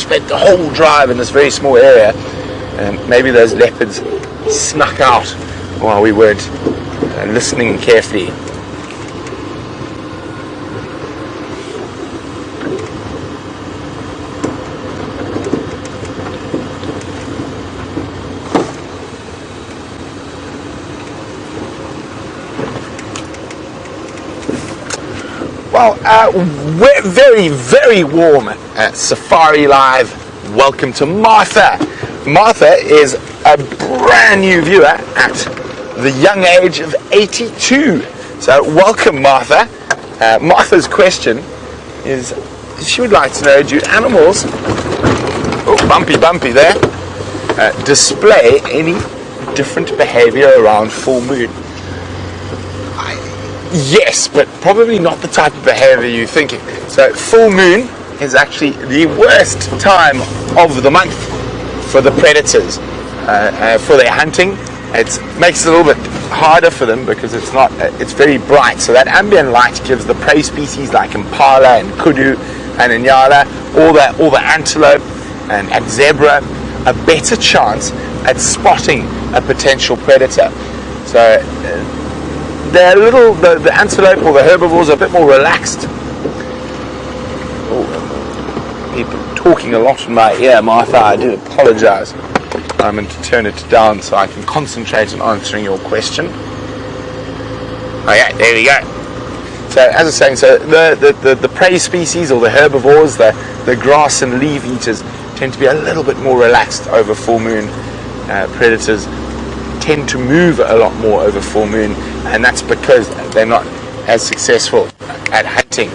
spent the whole drive in this very small area, and maybe those leopards snuck out while we weren't listening carefully. Well, we're very, very warm at Safari Live. Welcome to Martha. Martha is a brand new viewer at the young age of 82. So welcome, Martha. Martha's question is, she would like to know, do animals, oh, bumpy there, display any different behavior around full moon? Yes, but probably not the type of behavior you're thinking. So full moon is actually the worst time of the month for the predators, for their hunting. It makes it a little bit harder for them because it's very bright. So that ambient light gives the prey species like impala and kudu and inyala, all the antelope and zebra, a better chance at spotting a potential predator. So they're the antelope or the herbivores are a bit more relaxed. Oh, people talking a lot in my ear, Martha. I do apologize. I'm going to turn it down so I can concentrate on answering your question. Oh yeah, there we go. So as I was saying, so the prey species or the herbivores, the grass and leaf eaters, tend to be a little bit more relaxed over full moon. Predators tend to move a lot more over full moon, and that's because they're not as successful at hunting.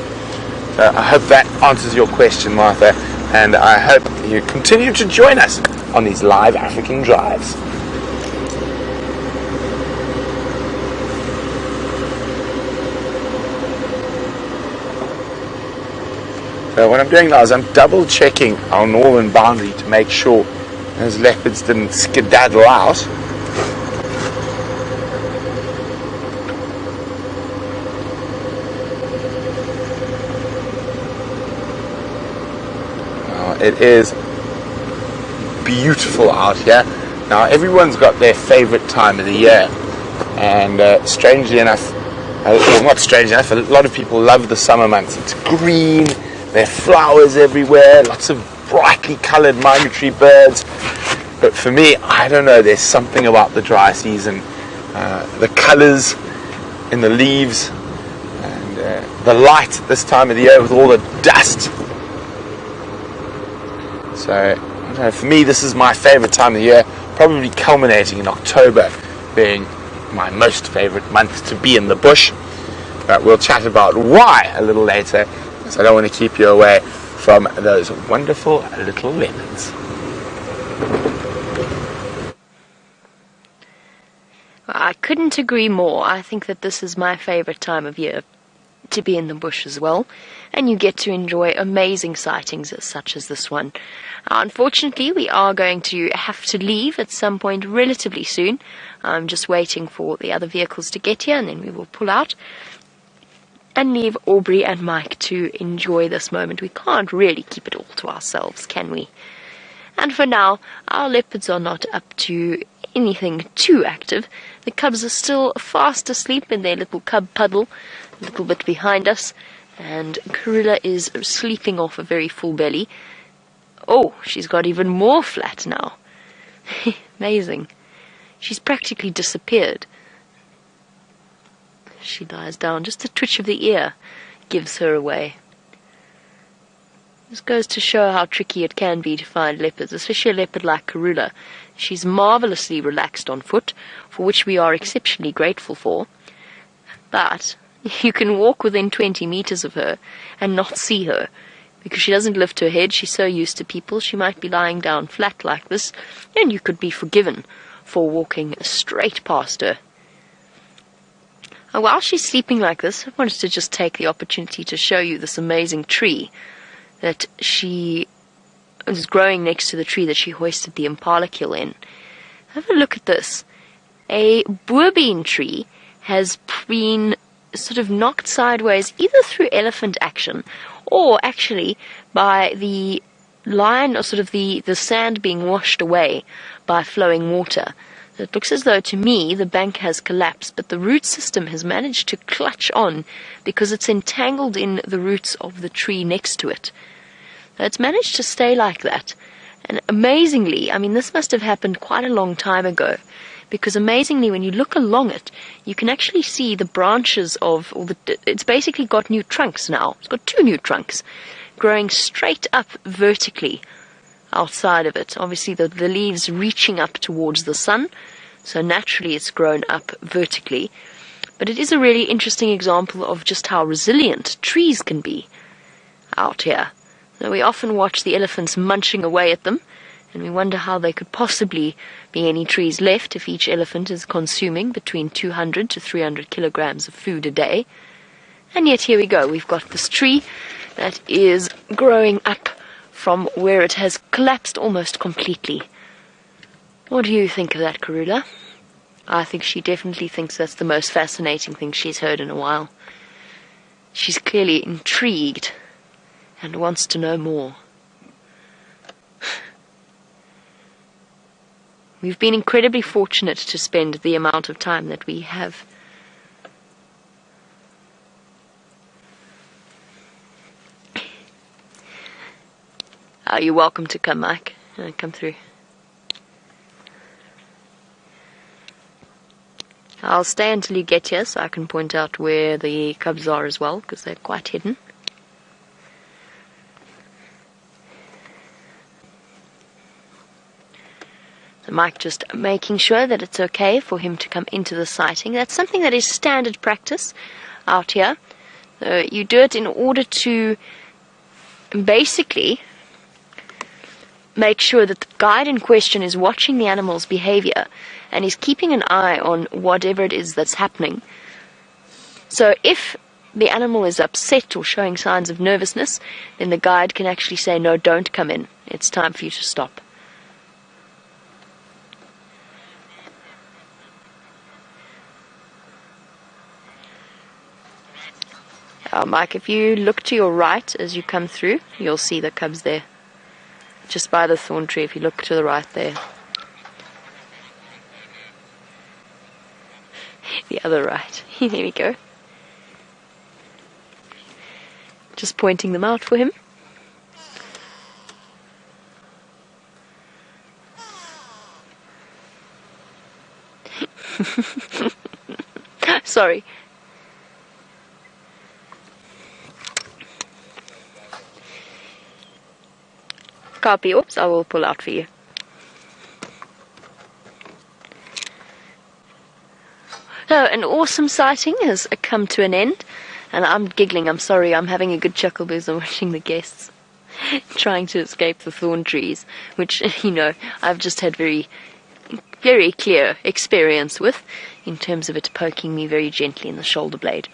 So I hope that answers your question, Martha, and I hope you continue to join us on these live African drives. So what I'm doing now is I'm double checking our northern boundary to make sure those leopards didn't skedaddle out. It is beautiful out here. Now everyone's got their favorite time of the year, and strangely enough, well, not strangely enough, a lot of people love the summer months. It's green, there are flowers everywhere, lots of brightly colored migratory birds. But for me, I don't know, there's something about the dry season, the colors in the leaves, and the light this time of the year with all the dust. So, I don't know, for me this is my favourite time of the year, probably culminating in October being my most favourite month to be in the bush. But we'll chat about why a little later, because I don't want to keep you away from those wonderful little leopards. I couldn't agree more. I think that this is my favourite time of year to be in the bush as well, and you get to enjoy amazing sightings such as this one. Unfortunately, we are going to have to leave at some point relatively soon. I'm just waiting for the other vehicles to get here, and then we will pull out and leave Aubrey and Mike to enjoy this moment. We can't really keep it all to ourselves, can we? And for now, our leopards are not up to anything too active. The cubs are still fast asleep in their little cub puddle, a little bit behind us, and Karula is sleeping off a very full belly. Oh, she's got even more flat now. Amazing. She's practically disappeared. She lies down. Just a twitch of the ear gives her away. This goes to show how tricky it can be to find leopards, especially a leopard like Karula. She's marvelously relaxed on foot, for which we are exceptionally grateful for. But you can walk within 20 meters of her and not see her, because she doesn't lift her head. She's so used to people, she might be lying down flat like this, and you could be forgiven for walking straight past her. And while she's sleeping like this, I wanted to just take the opportunity to show you this amazing tree that she is growing next to the tree that she hoisted the impala kill in. Have a look at this. A boerbean tree has been sort of knocked sideways either through elephant action or actually by the line, or sort of the sand being washed away by flowing water. It looks as though, to me, the bank has collapsed, but the root system has managed to clutch on because it's entangled in the roots of the tree next to it. So it's managed to stay like that. And amazingly, I mean, this must have happened quite a long time ago, because amazingly, when you look along it, you can actually see the branches of, it's basically got new trunks now. It's got 2 new trunks growing straight up vertically outside of it. Obviously, the leaves reaching up towards the sun, so naturally it's grown up vertically. But it is a really interesting example of just how resilient trees can be out here. Now, we often watch the elephants munching away at them, and we wonder how there could possibly be any trees left if each elephant is consuming between 200 to 300 kilograms of food a day. And yet here we go, we've got this tree that is growing up from where it has collapsed almost completely. What do you think of that, Karula? I think she definitely thinks that's the most fascinating thing she's heard in a while. She's clearly intrigued and wants to know more. We've been incredibly fortunate to spend the amount of time that we have. You're welcome to come, Mike. Come through. I'll stay until you get here so I can point out where the cubs are as well, because they're quite hidden. So Mike just making sure that it's okay for him to come into the sighting. That's something that is standard practice out here. You do it in order to basically make sure that the guide in question is watching the animal's behavior and is keeping an eye on whatever it is that's happening. So if the animal is upset or showing signs of nervousness, then the guide can actually say, no, don't come in. It's time for you to stop. Mike, if you look to your right as you come through, you'll see the cubs there. Just by the thorn tree, if you look to the right there. The other right. There we go. Just pointing them out for him. Sorry. Copy. Oops, I will pull out for you. So, an awesome sighting has come to an end. And I'm giggling, I'm sorry, I'm having a good chuckle because I'm watching the guests trying to escape the thorn trees, which, you know, I've just had very clear experience with, in terms of it poking me very gently in the shoulder blade.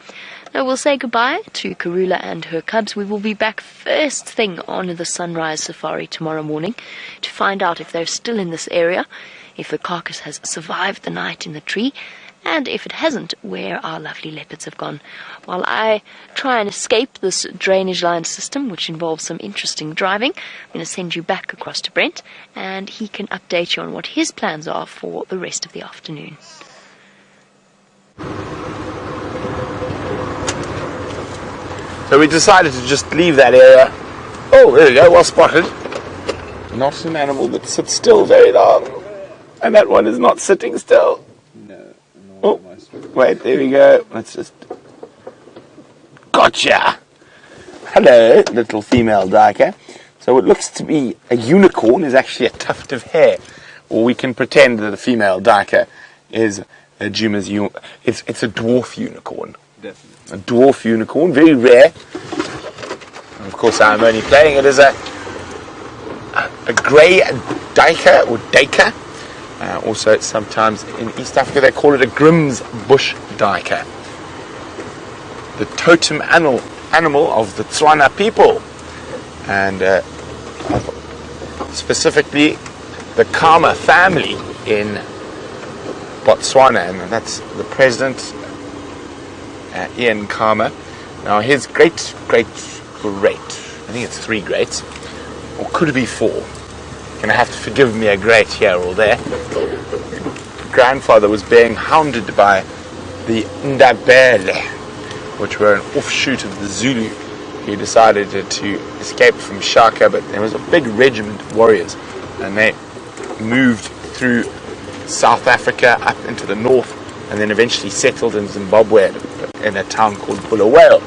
Now we'll say goodbye to Karula and her cubs. We will be back first thing on the sunrise safari tomorrow morning to find out if they're still in this area, if the carcass has survived the night in the tree, and if it hasn't, where our lovely leopards have gone. While I try and escape this drainage line system, which involves some interesting driving, I'm going to send you back across to Brent, and he can update you on what his plans are for the rest of the afternoon. So we decided to just leave that area. Oh, there we go, well spotted. Not an animal that sits still very long. And that one is not sitting still. No. Oh, wait, there we go. Let's just... Gotcha! Hello, little female duiker. So what looks to be a unicorn is actually a tuft of hair. Or we can pretend that a female duiker is a Djuma's... It's a dwarf unicorn. Definitely. A dwarf unicorn, very rare. And of course, I'm only playing it as a grey duiker or duiker. Also, sometimes in East Africa they call it a Grimm's bush duiker. The totem animal of the Tswana people, and specifically the Khama family in Botswana, and that's the president. Ian Khama. Now his great, I think it's 3 greats, or could it be 4? You're going to have to forgive me a great here or there. Grandfather was being hounded by the Ndebele, which were an offshoot of the Zulu. He decided to escape from Shaka, but there was a big regiment of warriors, and they moved through South Africa up into the north, and then eventually settled in Zimbabwe in a town called Bulawayo.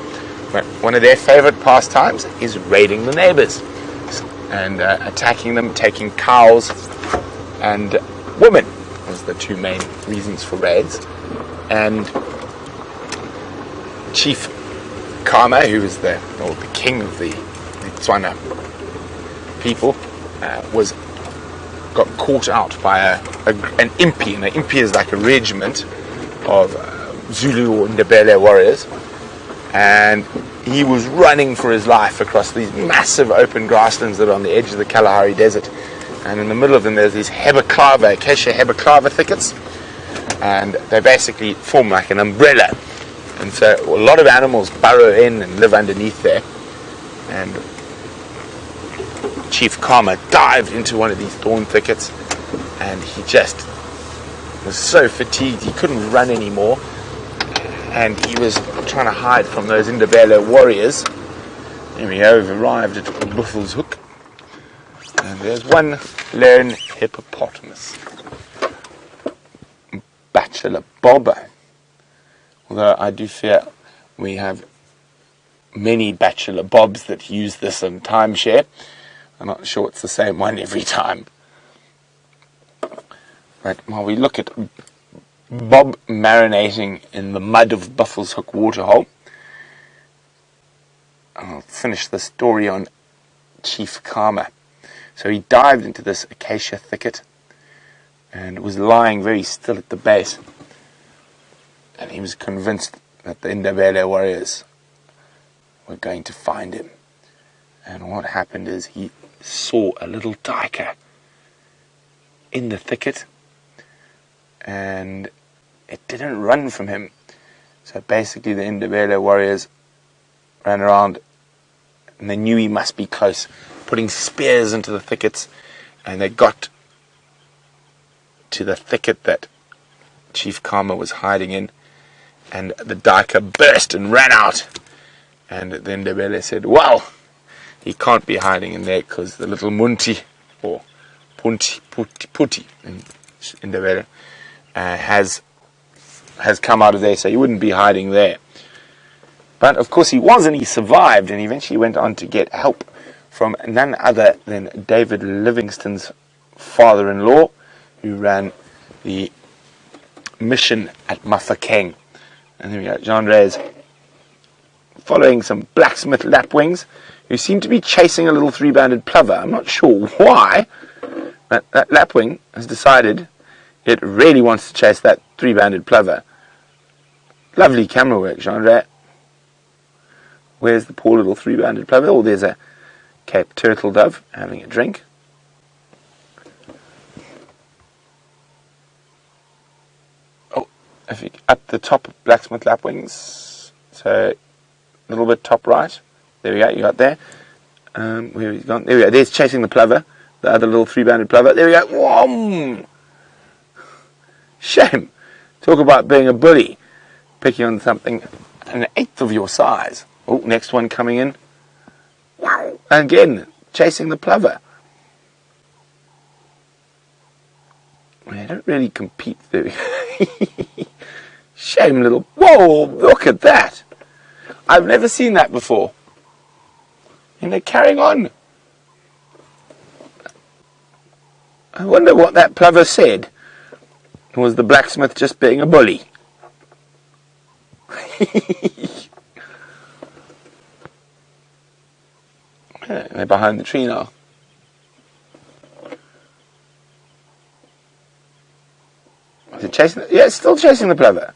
But one of their favorite pastimes is raiding the neighbors and attacking them, taking cows and women as the 2 main reasons for raids. And Chief Kama, who was the king of the Tswana people, got caught out by an impi, and an impi is like a regiment of Zulu or Ndebele warriors, and he was running for his life across these massive open grasslands that are on the edge of the Kalahari Desert, and in the middle of them there's these acacia hebeclava thickets, and they basically form like an umbrella, and so a lot of animals burrow in and live underneath there. And Chief Kama dived into one of these thorn thickets, and he just was so fatigued he couldn't run anymore, and he was trying to hide from those Ndebele warriors. Here we go, we've arrived at Buffel's Hook, and there's one lone hippopotamus, Bachelor Bobber. Although I do fear we have many Bachelor Bobs that use this in timeshare. I'm not sure it's the same one every time. Right, while we look at Bob marinating in the mud of Buffel's Hook waterhole, I'll finish the story on Chief Kama. So he dived into this acacia thicket and was lying very still at the base. And he was convinced that the Ndebele warriors were going to find him. And what happened is he saw a little tiger in the thicket, and it didn't run from him. So basically the Ndebele warriors ran around, and they knew he must be close, putting spears into the thickets, and they got to the thicket that Chief Kama was hiding in, and the duiker burst and ran out. And then Ndebele said, well, he can't be hiding in there because the little Munti, or Puti in Ndebele, has come out of there, so he wouldn't be hiding there. But of course he was, and he survived, and he eventually went on to get help from none other than David Livingstone's father-in-law, who ran the mission at Mafeking. And there we go, Jean Rey's following some blacksmith lapwings who seem to be chasing a little 3-banded plover. I'm not sure why, but that lapwing has decided it really wants to chase that 3-banded plover. Lovely camera work, Jean Rey. Where's the poor little 3-banded plover? Oh, there's a Cape turtle dove having a drink. If you, up the top of blacksmith lapwings, so a little bit top right, there we go, you got there. Where he's gone? There we go, there's chasing the plover, the other little 3-banded plover, there we go. Whoa! Shame. Talk about being a bully, picking on something an eighth of your size. Oh, next one coming in. Wow! Again, chasing the plover. They don't really compete, do they? Shame little... Whoa, look at that. I've never seen that before. And they're carrying on. I wonder what that plover said. Was the blacksmith just being a bully? They're behind the tree now. Is it chasing? Yeah, it's still chasing the plover.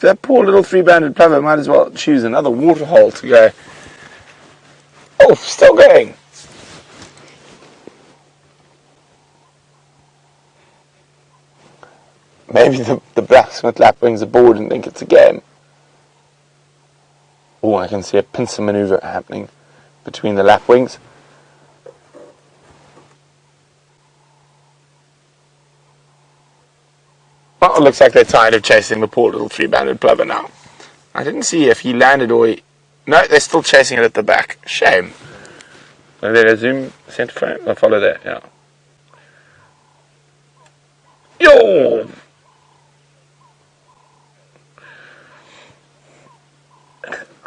That poor little 3-banded plover might as well choose another waterhole to go. Oh, still going. Maybe the blacksmith lapwings are bored and think it's a game. Oh, I can see a pincer maneuver happening between the lapwings. Oh, it looks like they're tired of chasing the poor little three-banded plover now. I didn't see if he landed or he... No, they're still chasing it at the back. Shame. Are they a zoom center frame? I'll follow that, yeah. Yo!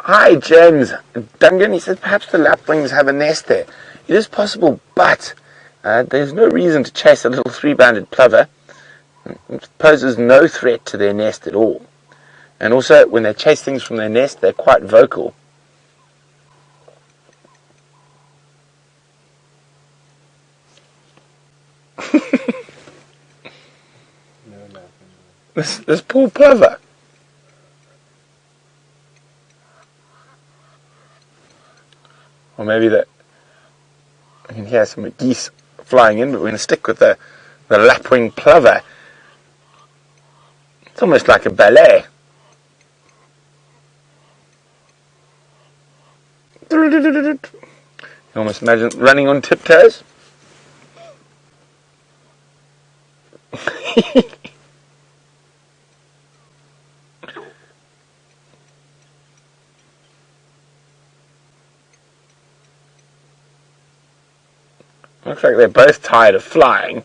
Hi, James. Duncan, he said perhaps the lapwings have a nest there. It is possible, but there's no reason to chase a little three-banded plover. It poses no threat to their nest at all. And also, when they chase things from their nest, they're quite vocal. This poor plover. Or maybe that I can hear some geese flying in, but we're going to stick with the lapwing plover. It's almost like a ballet. You almost imagine running on tiptoes. Looks like they're both tired of flying.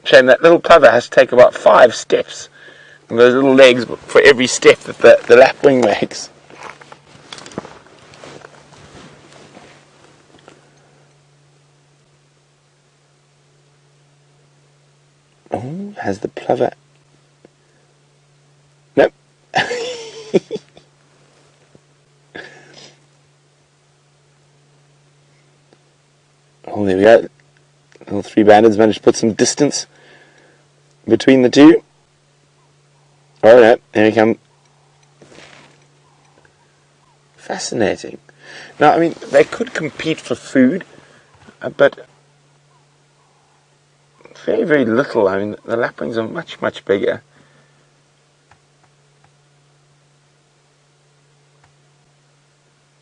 Shame that little plover has to take about 5 steps. And those little legs for every step that the lapwing makes. Oh, has the plover... Nope. Oh, there we go. Little three-bandeds managed to put some distance between the two. Oh, no, there we come. Fascinating. Now, I mean, they could compete for food, but very, very little. I mean, the lapwings are much, much bigger.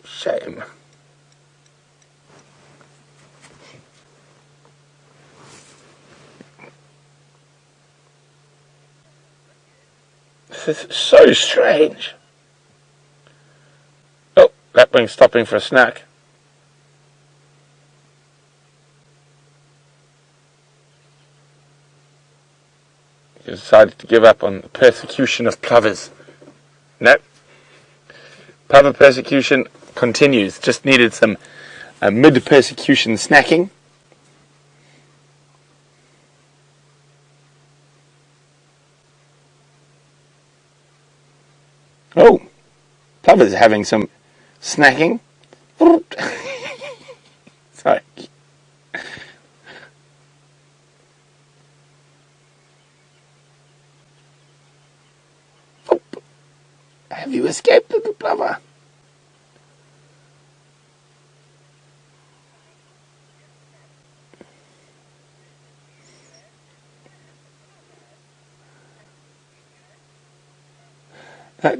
Shame. This is so strange. Oh, lapwing stopping for a snack. He decided to give up on the persecution of plovers. No. Plover persecution continues. Just needed some mid-persecution snacking. Oh, plover's having some snacking. Sorry. Oh, have you escaped, little plover?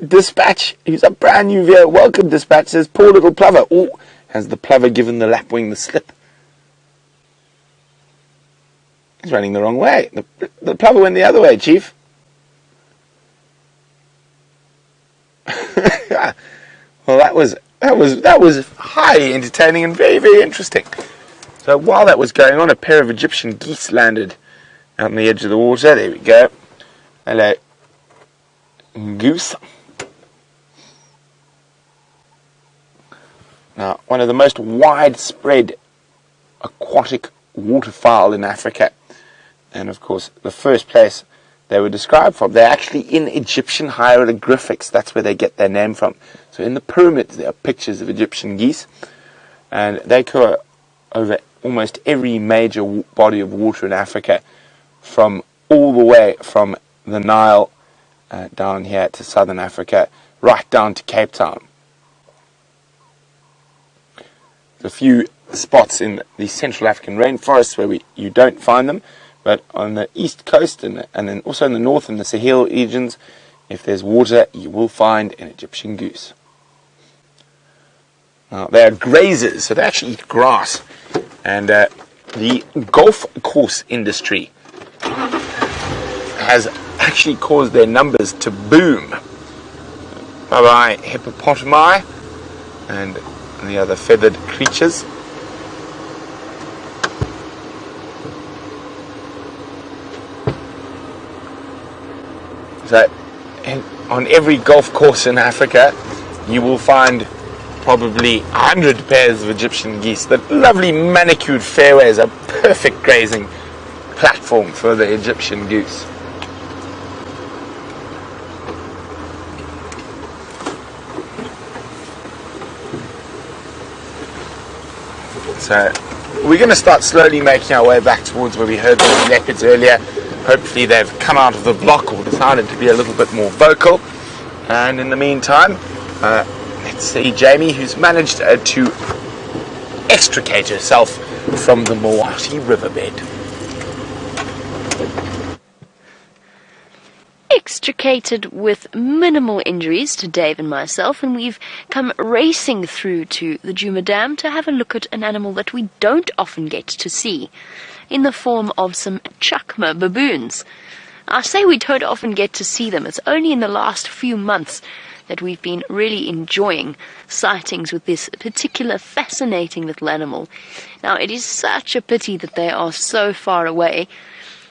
Dispatch, he's a brand new viewer. Welcome, Dispatch, says, poor little plover. Oh, has the plover given the lapwing the slip? He's running the wrong way. The plover went the other way, Chief. Well, that was highly entertaining and very, very interesting. So while that was going on, a pair of Egyptian geese landed out on the edge of the water. There we go. Hello, goose. Now, one of the most widespread aquatic waterfowl in Africa, and of course the first place they were described from, they're actually in Egyptian hieroglyphics. That's where they get their name from. So in the pyramids there are pictures of Egyptian geese, and they occur over almost every major body of water in Africa, from all the way from the Nile down here to southern Africa, right down to Cape Town. A few spots in the Central African rainforests where you don't find them, but on the east coast and then also in the north in the Sahel regions, If there's water, you will find an Egyptian goose. Now, they are grazers, so they actually eat grass. And the golf course industry has actually caused their numbers to boom. Bye-bye hippopotami and the other feathered creatures. So, on every golf course in Africa, you will find probably 100 pairs of Egyptian geese. The lovely manicured fairways are perfect grazing platform for the Egyptian goose. So we're going to start slowly making our way back towards where we heard the leopards earlier. Hopefully they've come out of the block or decided to be a little bit more vocal. And in the meantime, let's see Jamie, who's managed to extricate herself from the Mawati riverbed. Extricated with minimal injuries to Dave and myself, and we've come racing through to the Djuma Dam to have a look at an animal that we don't often get to see, in the form of some chakma baboons. I say we don't often get to see them. It's only in the last few months that we've been really enjoying sightings with this particular fascinating little animal. Now, it is such a pity that they are so far away.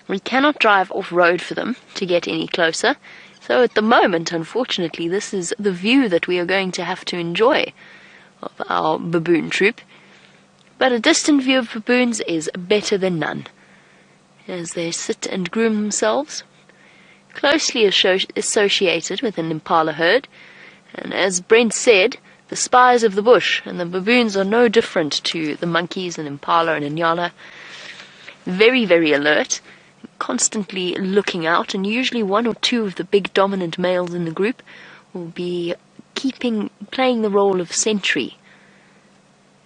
We cannot drive off-road for them to get any closer. So at the moment, unfortunately, this is the view that we are going to have to enjoy of our baboon troop. But a distant view of baboons is better than none, as they sit and groom themselves, closely associated with an impala herd. And as Brent said, the spies of the bush, and the baboons are no different to the monkeys and impala and inyala. Very, very alert, constantly looking out, and usually one or two of the big dominant males in the group will be playing the role of sentry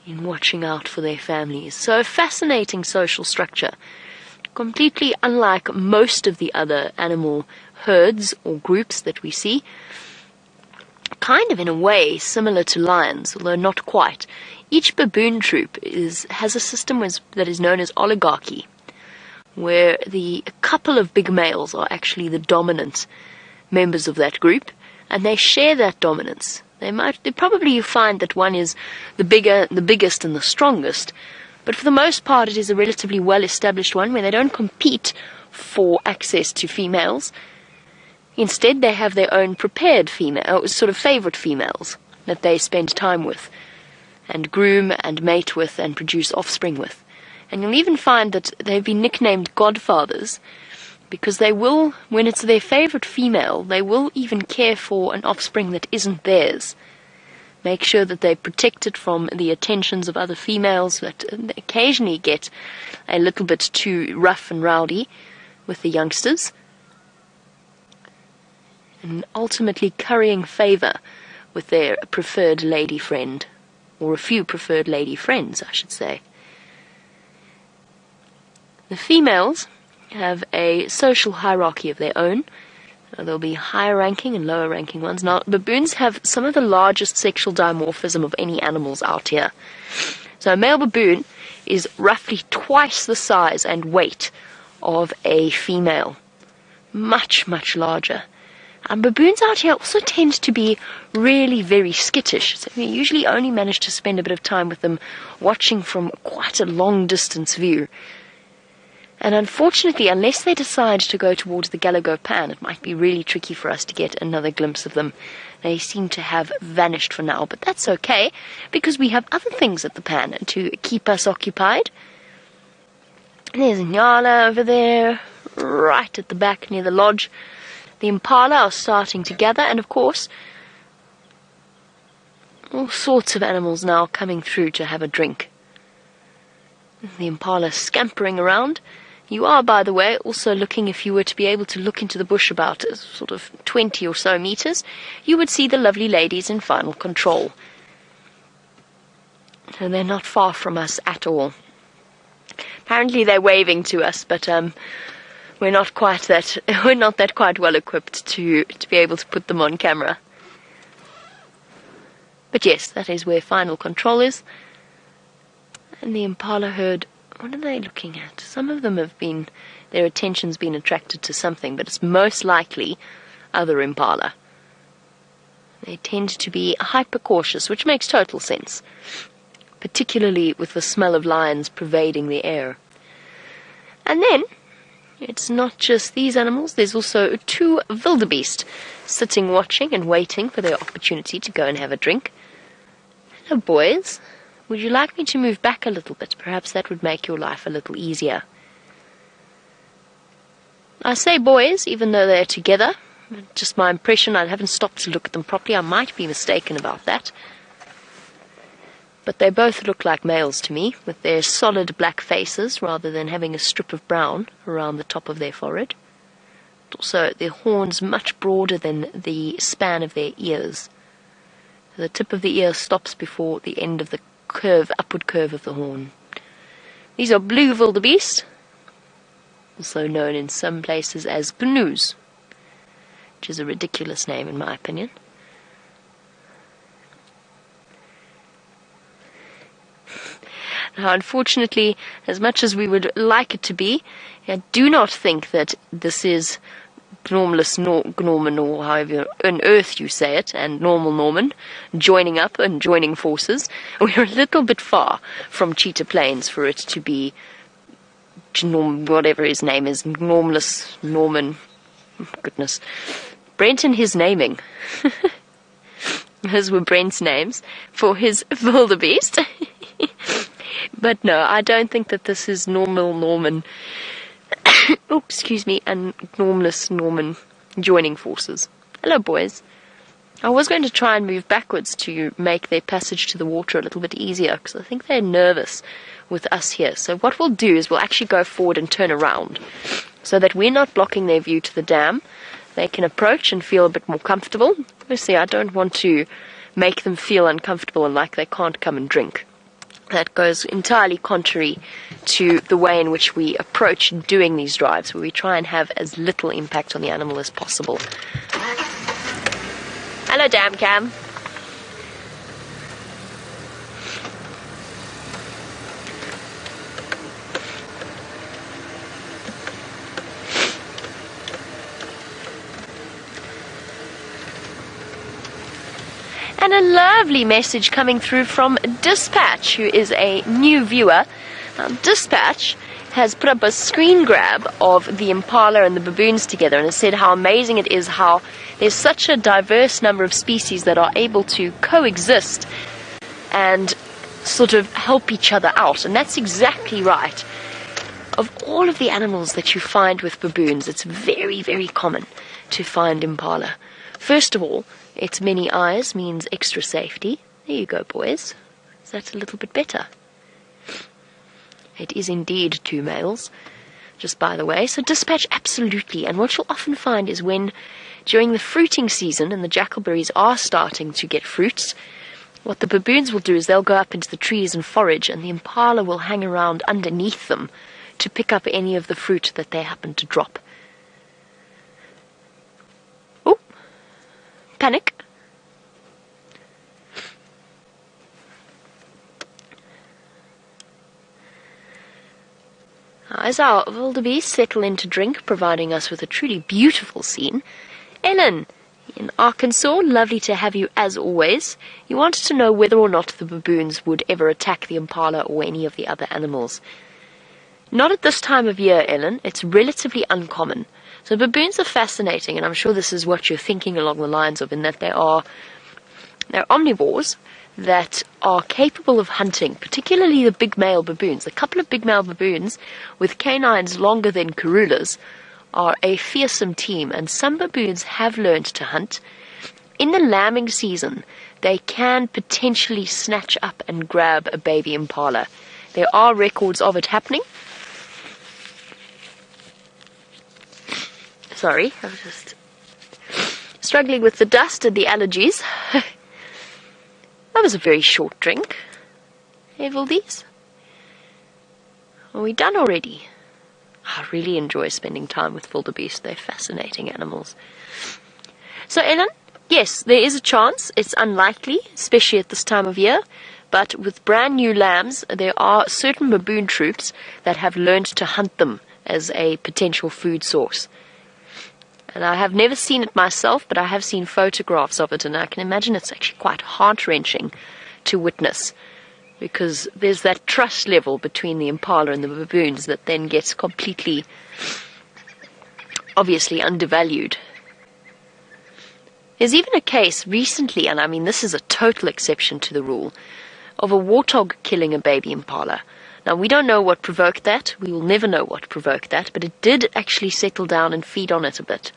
in watching out for their families. So a fascinating social structure, completely unlike most of the other animal herds or groups that we see. Kind of in a way similar to lions, although not quite. Each baboon troop has a system that is known as oligarchy, where a couple of big males are actually the dominant members of that group, and they share that dominance. Probably you find that one is the biggest and the strongest, but for the most part it is a relatively well-established one where they don't compete for access to females. Instead, they have their own prepared favorite females that they spend time with and groom and mate with and produce offspring with. And you'll even find that they've been nicknamed godfathers because they will, when it's their favorite female, they will even care for an offspring that isn't theirs. Make sure that they protect it from the attentions of other females that occasionally get a little bit too rough and rowdy with the youngsters. And ultimately currying favor with their preferred lady friend, or a few preferred lady friends, I should say. The females have a social hierarchy of their own. There'll be higher ranking and lower ranking ones. Now, baboons have some of the largest sexual dimorphism of any animals out here. So a male baboon is roughly twice the size and weight of a female. Much, much larger. And baboons out here also tend to be really very skittish. So we usually only manage to spend a bit of time with them watching from quite a long distance view. And unfortunately, unless they decide to go towards the Galago Pan, it might be really tricky for us to get another glimpse of them. They seem to have vanished for now, but that's okay, because we have other things at the Pan to keep us occupied. There's Nyala over there, right at the back near the lodge. The impala are starting to gather, and of course, all sorts of animals now coming through to have a drink. The impala scampering around. You are, by the way, also looking, if you were to be able to look into the bush about sort of 20 or so meters, you would see the lovely ladies in final control. And they're not far from us at all. Apparently they're waving to us, but we're not that quite well equipped to be able to put them on camera. But yes, that is where final control is. And the impala herd, what are they looking at? Some of them their attention's been attracted to something, but it's most likely other impala. They tend to be hyper-cautious, which makes total sense, particularly with the smell of lions pervading the air. And then, it's not just these animals, there's also 2 wildebeest sitting watching and waiting for their opportunity to go and have a drink. Hello, boys. Would you like me to move back a little bit? Perhaps that would make your life a little easier. I say boys, even though they're together. Just my impression, I haven't stopped to look at them properly. I might be mistaken about that. But they both look like males to me, with their solid black faces rather than having a strip of brown around the top of their forehead. Also, their horns much broader than the span of their ears. The tip of the ear stops before the end of the upward curve of the horn. These are blue wildebeest, also known in some places as gnus, which is a ridiculous name in my opinion. Now, unfortunately, as much as we would like it to be, I do not think that this is Gnormless Norman, or however on earth you say it, and Normal Norman joining up and joining forces. We're a little bit far from Cheetah Plains for it to be whatever his name is, Gnormless Norman. Goodness. Brent and his naming. Those were Brent's names for his wildebeest. But no, I don't think that this is Normal Norman. Oh, excuse me, and Gnormless Norman joining forces. Hello, boys. I was going to try and move backwards to make their passage to the water a little bit easier, because I think they're nervous with us here. So what we'll do is we'll actually go forward and turn around, so that we're not blocking their view to the dam. They can approach and feel a bit more comfortable. Obviously, I don't want to make them feel uncomfortable and like they can't come and drink. That goes entirely contrary to the way in which we approach doing these drives, where we try and have as little impact on the animal as possible. Hello, Dam Cam. And a lovely message coming through from Dispatch, who is a new viewer. Dispatch has put up a screen grab of the impala and the baboons together and has said how amazing it is how there's such a diverse number of species that are able to coexist and sort of help each other out. And that's exactly right. Of all of the animals that you find with baboons, it's very, very common to find impala. First of all, its many eyes means extra safety. There you go, boys. Is that a little bit better? It is indeed 2 males, just by the way. So dispatch, absolutely. And what you'll often find is when, during the fruiting season, and the jackalberries are starting to get fruits, what the baboons will do is they'll go up into the trees and forage, and the impala will hang around underneath them to pick up any of the fruit that they happen to drop. Oh, panic. As our wildebeest settle in to drink, providing us with a truly beautiful scene, Ellen in Arkansas, lovely to have you as always. You wanted to know whether or not the baboons would ever attack the impala or any of the other animals. Not at this time of year, Ellen. It's relatively uncommon. So baboons are fascinating, and I'm sure this is what you're thinking along the lines of, in that they're omnivores that are capable of hunting, particularly the big male baboons. A couple of big male baboons with canines longer than Karulas are a fearsome team, and some baboons have learned to hunt. In the lambing season, they can potentially snatch up and grab a baby impala. There are records of it happening. Sorry, I was just struggling with the dust and the allergies. That was a very short drink. Hey, Vildies? Are we done already? I really enjoy spending time with wildebeest. They're fascinating animals. So, Ellen, yes, there is a chance. It's unlikely, especially at this time of year. But with brand new lambs, there are certain baboon troops that have learned to hunt them as a potential food source. And I have never seen it myself, but I have seen photographs of it, and I can imagine it's actually quite heart-wrenching to witness, because there's that trust level between the impala and the baboons that then gets completely, obviously, undervalued. There's even a case recently, and I mean this is a total exception to the rule, of a warthog killing a baby impala. Now, we don't know what provoked that. We will never know what provoked that, but it did actually settle down and feed on it a bit.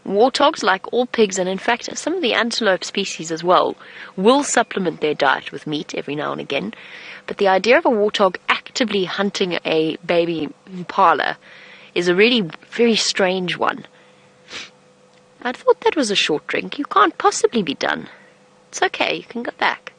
Warthogs, like all pigs, and in fact some of the antelope species as well, will supplement their diet with meat every now and again. But the idea of a warthog actively hunting a baby impala is a really very strange one. I thought that was a short drink. You can't possibly be done. It's okay, you can go back.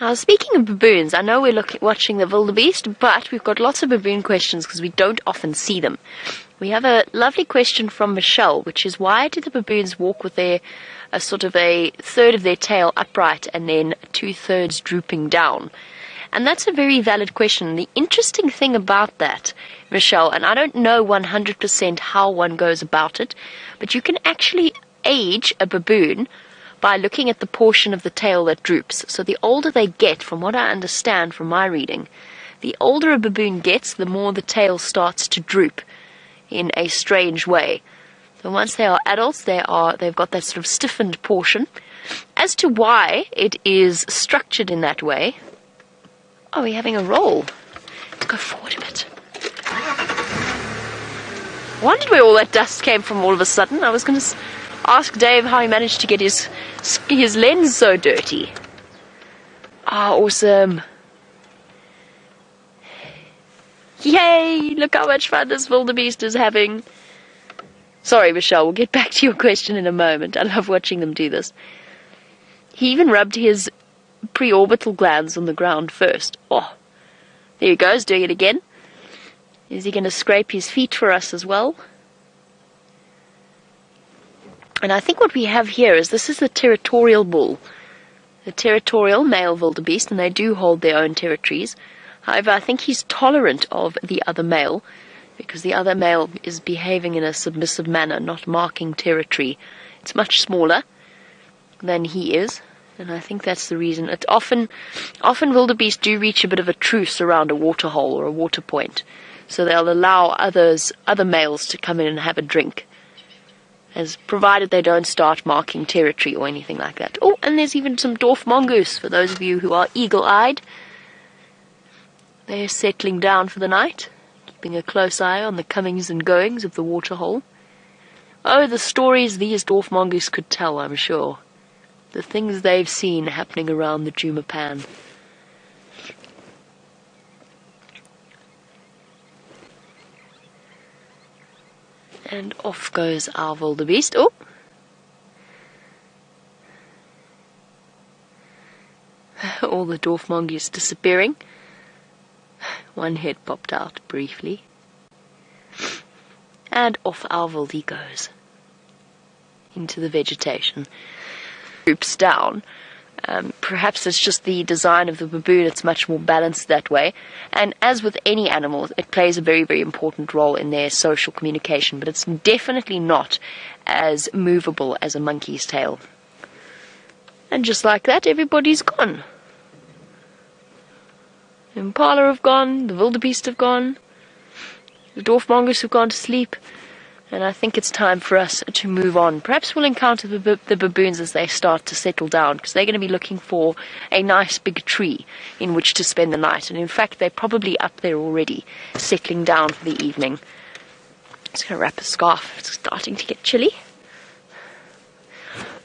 Now, speaking of baboons, I know we're watching the wildebeest, but we've got lots of baboon questions because we don't often see them. We have a lovely question from Michelle, which is, why do the baboons walk with a sort of a third of their tail upright and then 2/3 drooping down? And that's a very valid question. The interesting thing about that, Michelle, and I don't know 100% how one goes about it, but you can actually age a baboon by looking at the portion of the tail that droops. So the older they get, from what I understand from my reading, the older a baboon gets, the more the tail starts to droop in a strange way. So once they are adults, they've got that sort of stiffened portion. As to why it is structured in that way, oh, we're having a roll. Let's go forward a bit. Wondered where all that dust came from all of a sudden. I was going to ask Dave how he managed to get his lens so dirty. Ah, awesome. Yay! Look how much fun this wildebeest is having. Sorry, Michelle, we'll get back to your question in a moment. I love watching them do this. He even rubbed his preorbital glands on the ground first. Oh, there he goes, doing it again. Is he going to scrape his feet for us as well? And I think what we have here is, this is the territorial bull, the territorial male wildebeest, and they do hold their own territories. However, I think he's tolerant of the other male, because the other male is behaving in a submissive manner, not marking territory. It's much smaller than he is, and I think that's the reason. It often wildebeest do reach a bit of a truce around a water hole or a water point, so they'll allow other males to come in and have a drink, as provided they don't start marking territory or anything like that. Oh, and there's even some dwarf mongoose, for those of you who are eagle-eyed. They're settling down for the night, keeping a close eye on the comings and goings of the waterhole. Oh, the stories these dwarf mongoose could tell, I'm sure. The things they've seen happening around the Djuma pan. And off goes our wildebeest. Oh! All the dwarf mongoose disappearing. One head popped out briefly. And off our wildy goes into the vegetation. Droops down. Perhaps it's just the design of the baboon, it's much more balanced that way. And as with any animal, it plays a very, very important role in their social communication, but it's definitely not as movable as a monkey's tail. And just like that, everybody's gone. The impala have gone, the wildebeest have gone, the dwarf mongoose have gone to sleep, and I think it's time for us to move on. Perhaps we'll encounter the baboons as they start to settle down, because they're going to be looking for a nice big tree in which to spend the night. And in fact, they're probably up there already, settling down for the evening. I'm just going to wrap a scarf. It's starting to get chilly.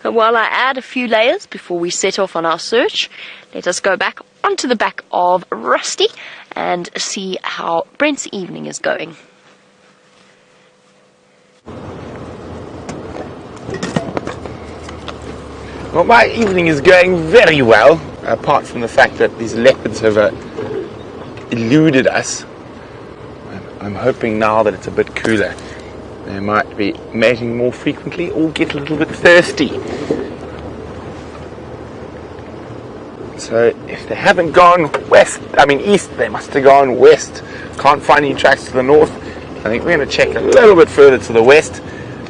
And while I add a few layers before we set off on our search, let us go back onto the back of Rusty and see how Brent's evening is going. Well, my evening is going very well, apart from the fact that these leopards have eluded us. I'm hoping now that it's a bit cooler, they might be mating more frequently or get a little bit thirsty. So if they haven't gone east, they must have gone west. Can't find any tracks to the north. I think we're going to check a little bit further to the west.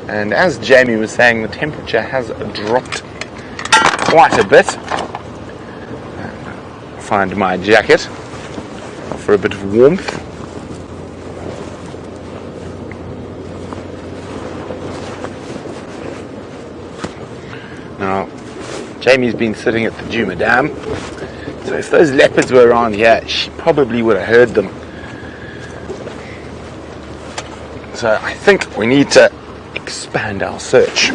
And as Jamie was saying, the temperature has dropped quite a bit. Find my jacket for a bit of warmth. Now, Jamie's been sitting at the Djuma Dam, so if those leopards were around here, she probably would have heard them. So I think we need to expand our search.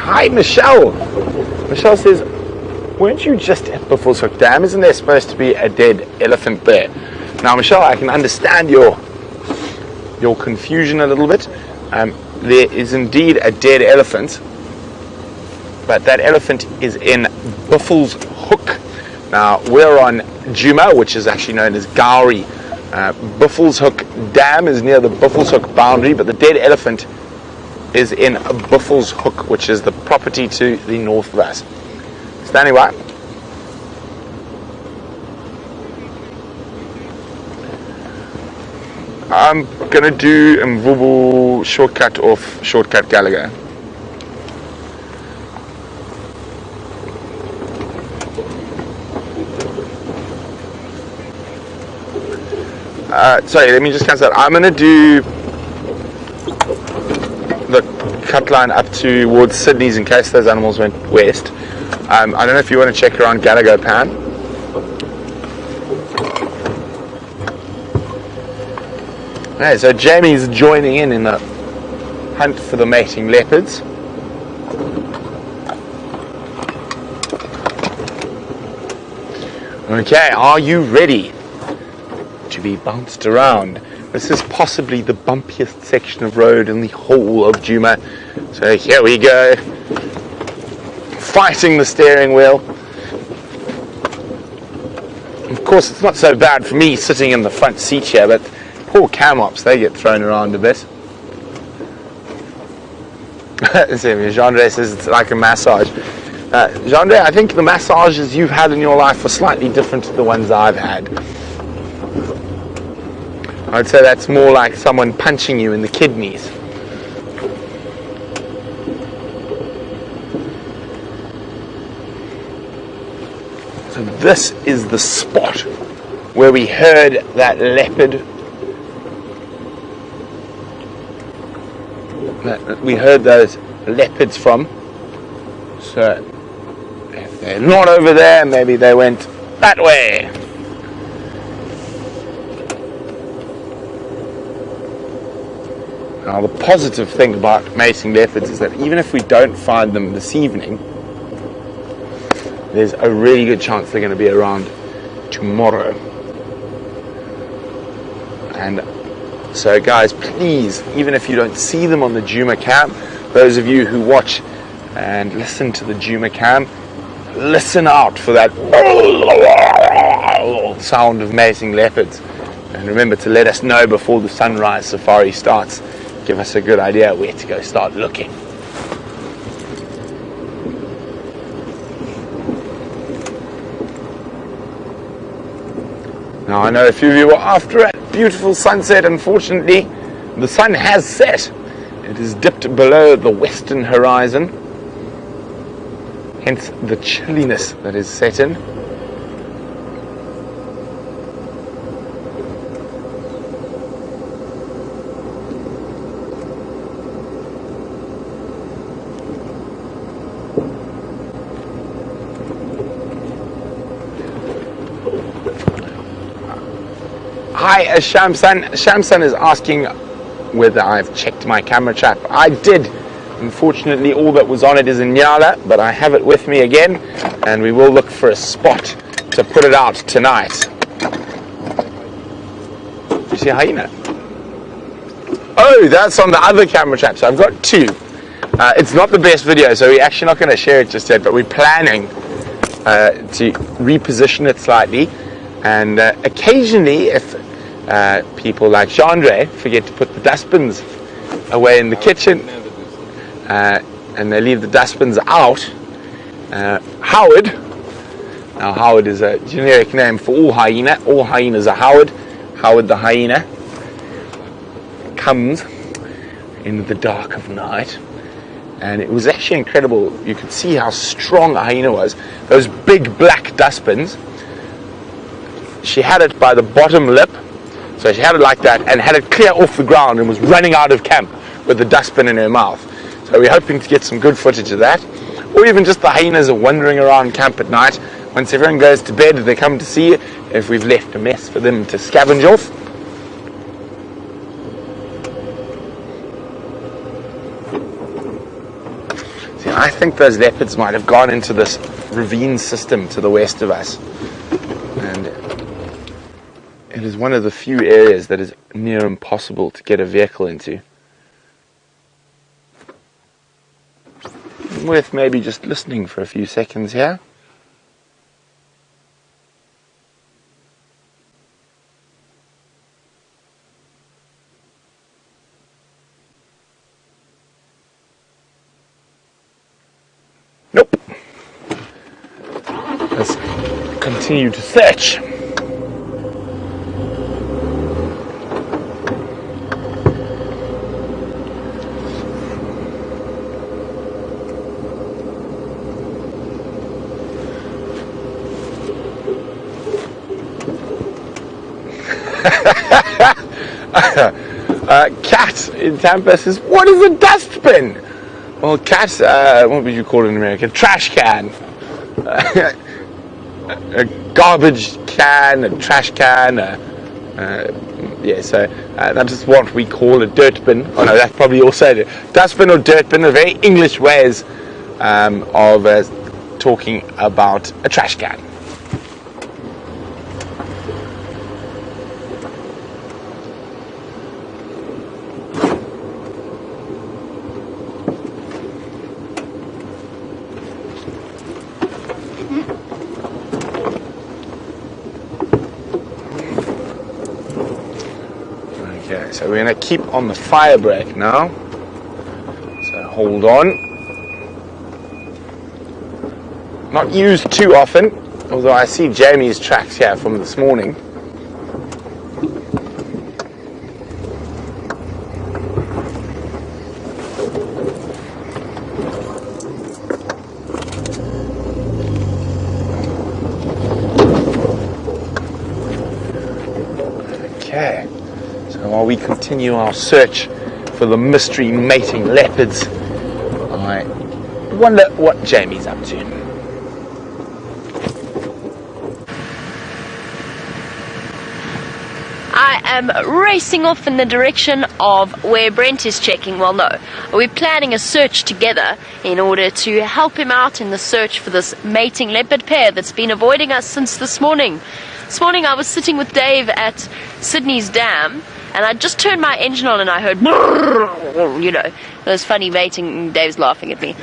Hi, Michelle. Michelle says, weren't you just at Buffalo's Hook Dam? Isn't there supposed to be a dead elephant there? Now, Michelle, I can understand your confusion a little bit. There is indeed a dead elephant, but that elephant is in Buffalo's Hook. Now, we're on Djuma, which is actually known as Gowrie. Buffalo's Hook Dam is near the Buffalo's Hook boundary, but the dead elephant is in Buffalo's Hook, which is the property to the north of us. Standing by. I'm going to do Mvubu shortcut off Shortcut Gallagher. Sorry, let me just cancel that. I'm going to do the cut line up towards Sydney's in case those animals went west. I don't know if you want to check around Gallagher Pan. Okay, so Jamie's joining in the hunt for the mating leopards. Okay, are you ready to be bounced around? This is possibly the bumpiest section of road in the whole of Djuma. So here we go. Fighting the steering wheel. Of course, it's not so bad for me sitting in the front seat here, but poor camops, they get thrown around a bit. Jean-Andre says it's like a massage. Jean-Andre, I think the massages you've had in your life are slightly different to the ones I've had. I'd say that's more like someone punching you in the kidneys. So this is the spot where we heard that leopard. We heard those leopards from. So if they're not over there, maybe they went that way. Now, the positive thing about mating leopards is that even if we don't find them this evening, there's a really good chance they're going to be around tomorrow. And so, guys, please, even if you don't see them on the Djuma cam, those of you who watch and listen to the Djuma cam, listen out for that sound of mating leopards. And remember to let us know before the sunrise safari starts. Give us a good idea where to go start looking. Now, I know a few of you are after a beautiful sunset. Unfortunately, the sun has set. It is dipped below the western horizon, hence the chilliness that is set in. Hi, Shamsan. Shamsan is asking whether I've checked my camera trap. I did Unfortunately, all that was on it is in Nyala, but I have it with me again, and we will look for a spot to put it out tonight. You see a hyena? Oh, that's on the other camera trap, so I've got two. It's not the best video, so we're actually not going to share it just yet, but we're planning to reposition it slightly, and occasionally, if people like Chandra forget to put the dustbins away in the kitchen, and they leave the dustbins out, Howard, now Howard is a generic name for all hyenas are Howard the hyena, comes in the dark of night, and it was actually incredible. You could see how strong a hyena was. Those big black dustbins, she had it by the bottom lip, so she had it like that and had it clear off the ground and was running out of camp with the dustbin in her mouth. So we're hoping to get some good footage of that, or even just the hyenas are wandering around camp at night. Once everyone goes to bed, they come to see if we've left a mess for them to scavenge off. See, I think those leopards might have gone into this ravine system to the west of us, and it is one of the few areas that is near impossible to get a vehicle into. Worth maybe just listening for a few seconds here. Nope. Let's continue to search. Cat in Tampa says, "What is a dustbin?" Well, cat, what would you call it in America? Trash can. A garbage can, a trash can. Yeah, so that is what we call a dirt bin. Oh no, that's probably also a dustbin or dirt bin. Are very English ways of talking about a trash can. Okay, so we're going to keep on the fire break now. So hold on. Not used too often, although I see Jamie's tracks here from this morning. Okay. While we continue our search for the mystery mating leopards, I wonder what Jamie's up to. I am racing off in the direction of where Brent is checking. Well, no, we're planning a search together in order to help him out in the search for this mating leopard pair that's been avoiding us since this morning. This morning I was sitting with Dave at Sydney's dam, and I just turned my engine on and I heard, you know, those funny mating, Dave's laughing at me,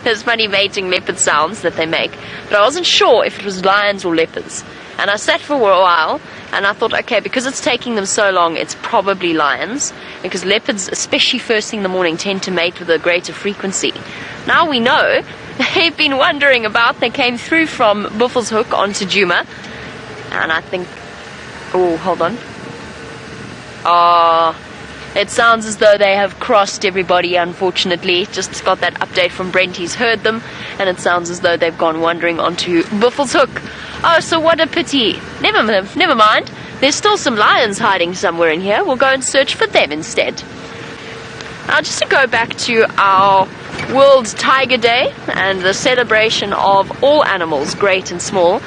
those funny mating leopard sounds that they make. But I wasn't sure if it was lions or leopards. And I sat for a while and I thought, okay, because it's taking them so long, it's probably lions, because leopards, especially first thing in the morning, tend to mate with a greater frequency. Now we know, they've been wondering about, they came through from Buffelshoek onto Djuma, and I think, oh, hold on. It sounds as though they have crossed everybody, unfortunately. Just got that update from Brent, he's heard them, and it sounds as though they've gone wandering onto Buffelshoek. Oh, so what a pity. Never mind. There's still some lions hiding somewhere in here. We'll go and search for them instead. Now, just to go back to our World Tiger Day and the celebration of all animals, great and small,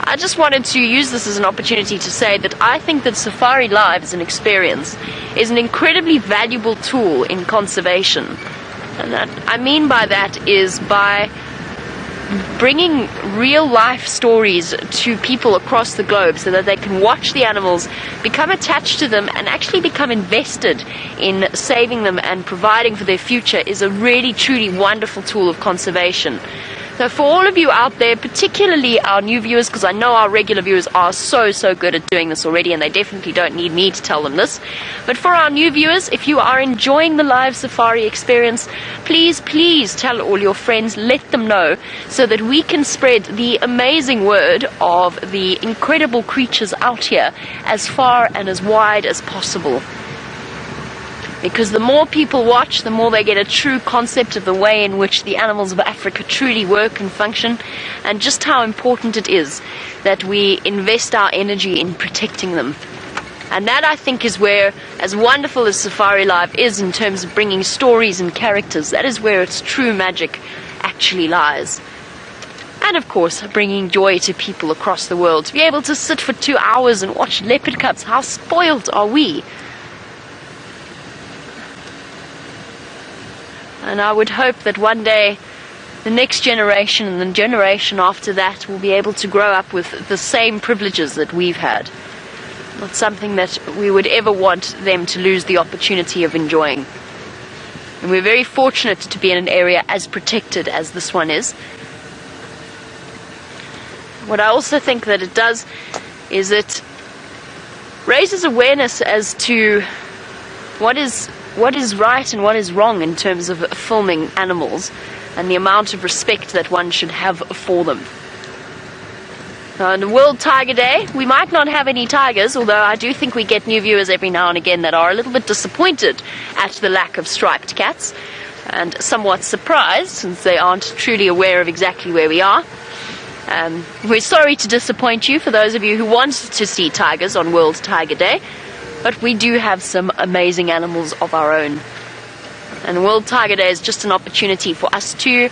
I just wanted to use this as an opportunity to say that I think that Safari Live as an experience is an incredibly valuable tool in conservation. And that I mean by that is by bringing real life stories to people across the globe so that they can watch the animals, become attached to them, and actually become invested in saving them and providing for their future is a really truly wonderful tool of conservation. So for all of you out there, particularly our new viewers, because I know our regular viewers are so good at doing this already and they definitely don't need me to tell them this, but for our new viewers, if you are enjoying the live safari experience, please tell all your friends, let them know, so that we can spread the amazing word of the incredible creatures out here as far and as wide as possible. Because the more people watch, the more they get a true concept of the way in which the animals of Africa truly work and function, and just how important it is that we invest our energy in protecting them. And that, I think, is where, as wonderful as Safari Live is in terms of bringing stories and characters, that is where its true magic actually lies. And of course, bringing joy to people across the world. To be able to sit for 2 hours and watch leopard cubs, how spoiled are we? And I would hope that one day the next generation and the generation after that will be able to grow up with the same privileges that we've had. Not something that we would ever want them to lose the opportunity of enjoying. And we're very fortunate to be in an area as protected as this one is. What I also think that it does is it raises awareness as to what is right and what is wrong in terms of filming animals and the amount of respect that one should have for them. On the World Tiger Day, we might not have any tigers, although I do think we get new viewers every now and again that are a little bit disappointed at the lack of striped cats and somewhat surprised since they aren't truly aware of exactly where we are. We're sorry to disappoint you, for those of you who want to see tigers on World Tiger Day. But we do have some amazing animals of our own. And World Tiger Day is just an opportunity for us to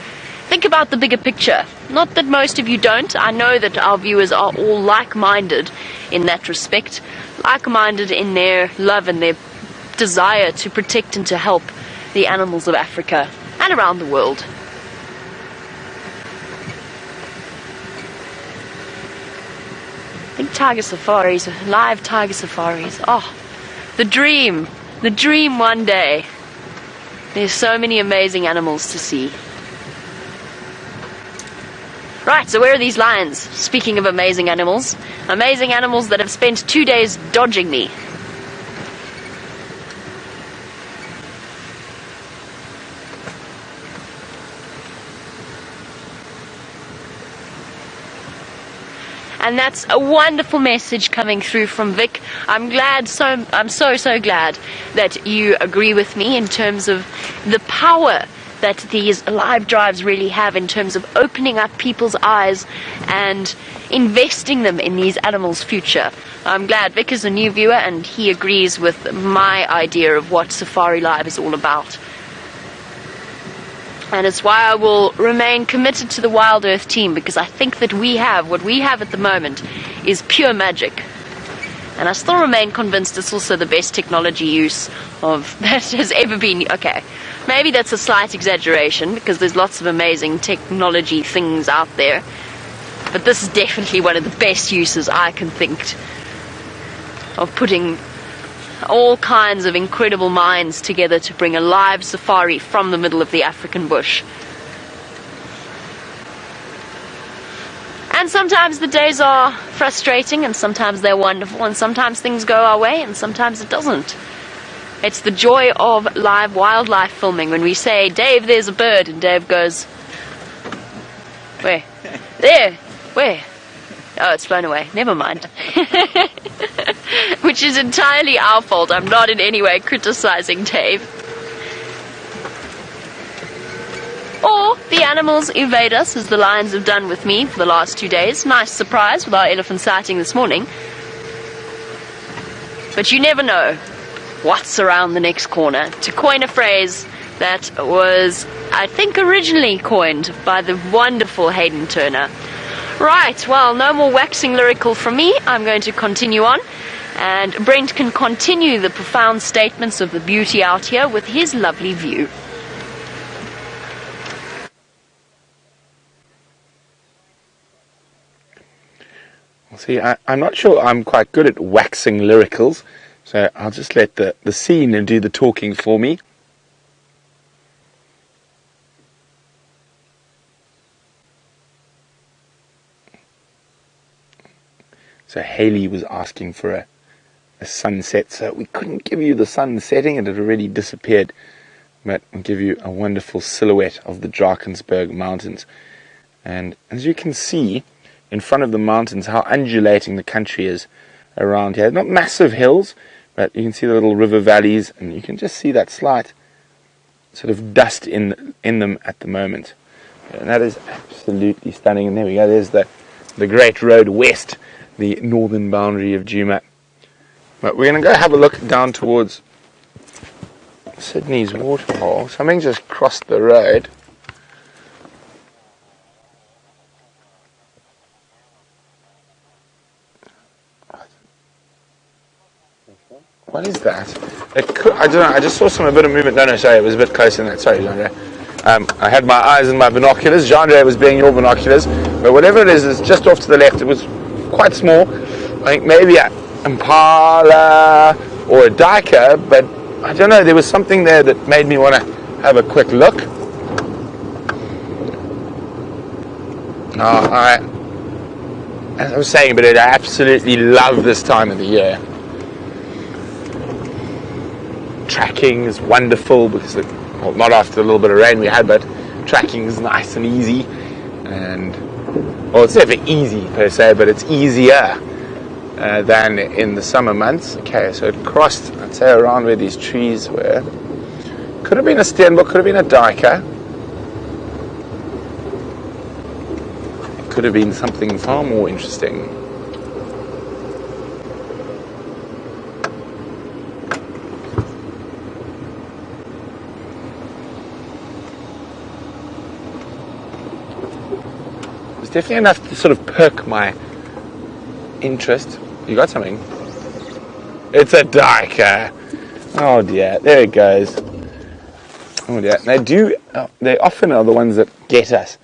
think about the bigger picture. Not that most of you don't. I know that our viewers are all like-minded in that respect. Like-minded in their love and their desire to protect and to help the animals of Africa and around the world. I think tiger safaris, live tiger safaris. Oh, the dream one day. There's so many amazing animals to see. Right, so where are these lions? Speaking of amazing animals that have spent 2 days dodging me. And that's a wonderful message coming through from Vic. I'm so glad that you agree with me in terms of the power that these live drives really have in terms of opening up people's eyes and investing them in these animals' future. I'm glad Vic is a new viewer and he agrees with my idea of what Safari Live is all about. And it's why I will remain committed to the Wild Earth team, because I think that what we have at the moment is pure magic. And I still remain convinced it's also the best technology use of that has ever been. Okay, maybe that's a slight exaggeration because there's lots of amazing technology things out there. But this is definitely one of the best uses I can think of, putting all kinds of incredible minds together to bring a live safari from the middle of the African bush. And sometimes the days are frustrating, and sometimes they're wonderful, and sometimes things go our way, and sometimes it doesn't. It's the joy of live wildlife filming when we say, "Dave, there's a bird," and Dave goes, "Where?" "There." "Where?" "Oh, it's flown away. Never mind." Which is entirely our fault. I'm not in any way criticizing Dave. Or the animals evade us, as the lions have done with me for the last 2 days. Nice surprise with our elephant sighting this morning. But you never know what's around the next corner. To coin a phrase that was, I think, originally coined by the wonderful Hayden Turner. Right, well, no more waxing lyrical from me. I'm going to continue on. And Brent can continue the profound statements of the beauty out here with his lovely view. See, I'm not sure I'm quite good at waxing lyricals, so I'll just let the scene do the talking for me. So Haley was asking for a sunset, so we couldn't give you the sun setting, it had already disappeared, but we'll give you a wonderful silhouette of the Drakensberg Mountains. And as you can see in front of the mountains how undulating the country is around here. Not massive hills, but you can see the little river valleys, and you can just see that slight sort of dust in them at the moment. And that is absolutely stunning. And there we go, there's the Great Road West, the northern boundary of Djuma. But we're going to go have a look down towards Sydney's waterhole. Something just crossed the road. What is that? I don't know, I just saw a bit of movement. No, sorry, it was a bit closer than that. Sorry, Jean-Andre. I had my eyes in my binoculars. Jean-Andre was being your binoculars. But whatever it is, it's just off to the left. It was quite small. I think maybe an impala or a duiker, but I don't know, there was something there that made me want to have a quick look. As I was saying, but I absolutely love this time of the year. Tracking is wonderful because, well, not after a little bit of rain we had, but tracking is nice and easy. And, well, it's never easy per se, but it's easier than in the summer months. Okay, so it crossed, I'd say, around where these trees were. Could have been a steenbok, could have been a duiker. It could have been something far more interesting. It's definitely enough to sort of perk my interest. You got something? It's a duiker. Oh dear, there it goes. Oh dear, they often are the ones that get us,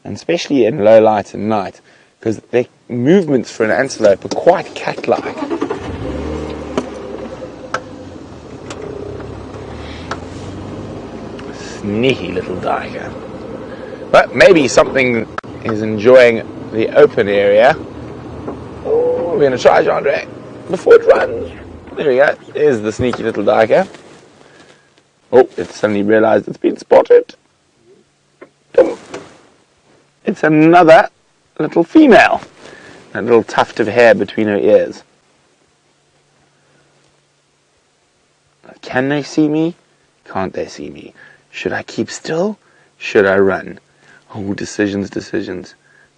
and especially in low light and night, because their movements for an antelope are quite cat-like. Sneaky little duiker. But maybe something is enjoying the open area. Oh, we're going to try, Jean-Andre, before it runs. There we go. There's the sneaky little duiker. Oh, it suddenly realized it's been spotted. It's another little female. A little tuft of hair between her ears. Can they see me? Can't they see me? Should I keep still? Should I run? Oh, decisions.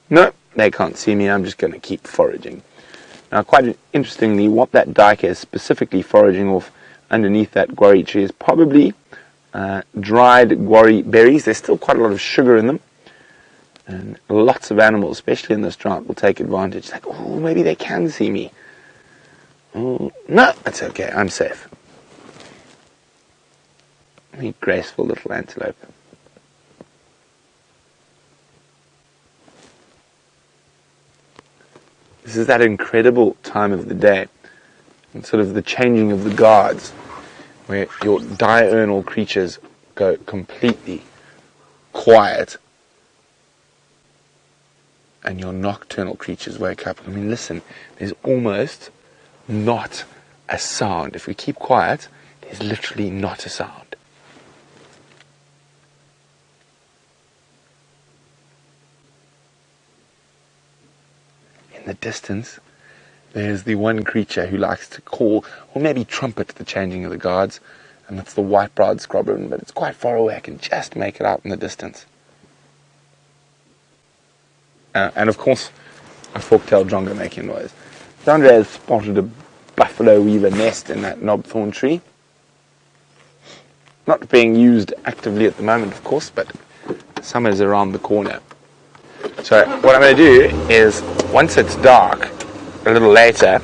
No, they can't see me. I'm just going to keep foraging. Now, quite interestingly, what that duiker is specifically foraging off underneath that guarri tree is probably dried guarri berries. There's still quite a lot of sugar in them. And lots of animals, especially in this drought, will take advantage. Like, oh, maybe they can see me. Oh, no, that's okay. I'm safe. A graceful little antelope. This is that incredible time of the day, and sort of the changing of the guards, where your diurnal creatures go completely quiet, and your nocturnal creatures wake up. I mean, listen, there's almost not a sound. If we keep quiet, there's literally not a sound. In the distance, there's the one creature who likes to call, or maybe trumpet, the changing of the guards, and that's the white-browed scrobron, but it's quite far away. I can just make it out in the distance. And of course, a fork-tailed drongo making noise. Andre has spotted a buffalo weaver nest in that knobthorn tree. Not being used actively at the moment, of course, but summer's around the corner. So what I'm going to do is, once it's dark, a little later,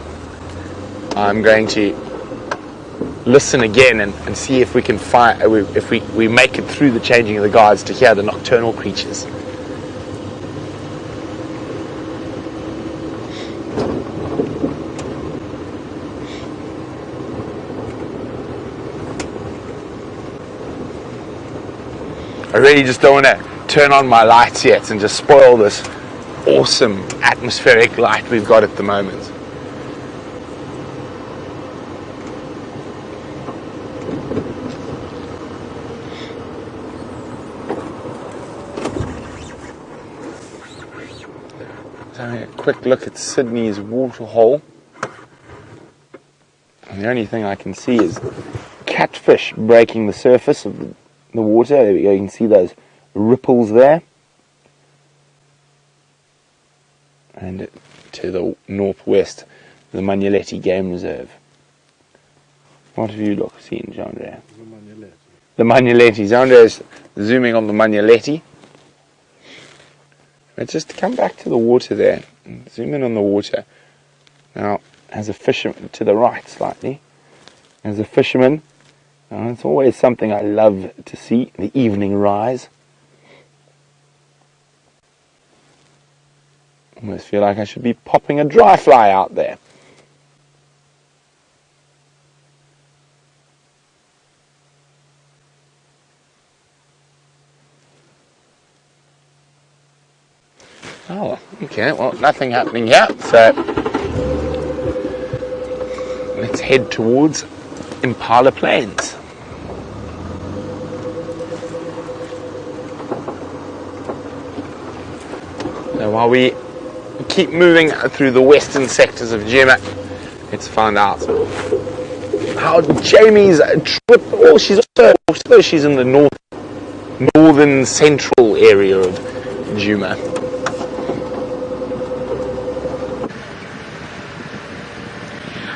I'm going to listen again and see if we can find, if we make it through the changing of the guards to hear the nocturnal creatures. I really just don't want to turn on my lights yet and just spoil this awesome atmospheric light we've got at the moment. So having a quick look at Sydney's waterhole. And the only thing I can see is catfish breaking the surface of the water. There we go, you can see those ripples there. And to the northwest, the Magnoletti Game Reserve. What have you seen, Jean-Andrea? The Magnoletti. Jean-Andrea is zooming on the Magnoletti. Let's just come back to the water there. And zoom in on the water. Now, as a fisherman, to the right slightly. As a fisherman, it's always something I love to see, the evening rise. Almost feel like I should be popping a dry fly out there. Oh, okay, well, nothing happening here, so let's head towards Impala Plains. So while we keep moving through the western sectors of Djuma, let's find out how Jamie's trip. Oh, she's also she's in the northern central area of Djuma.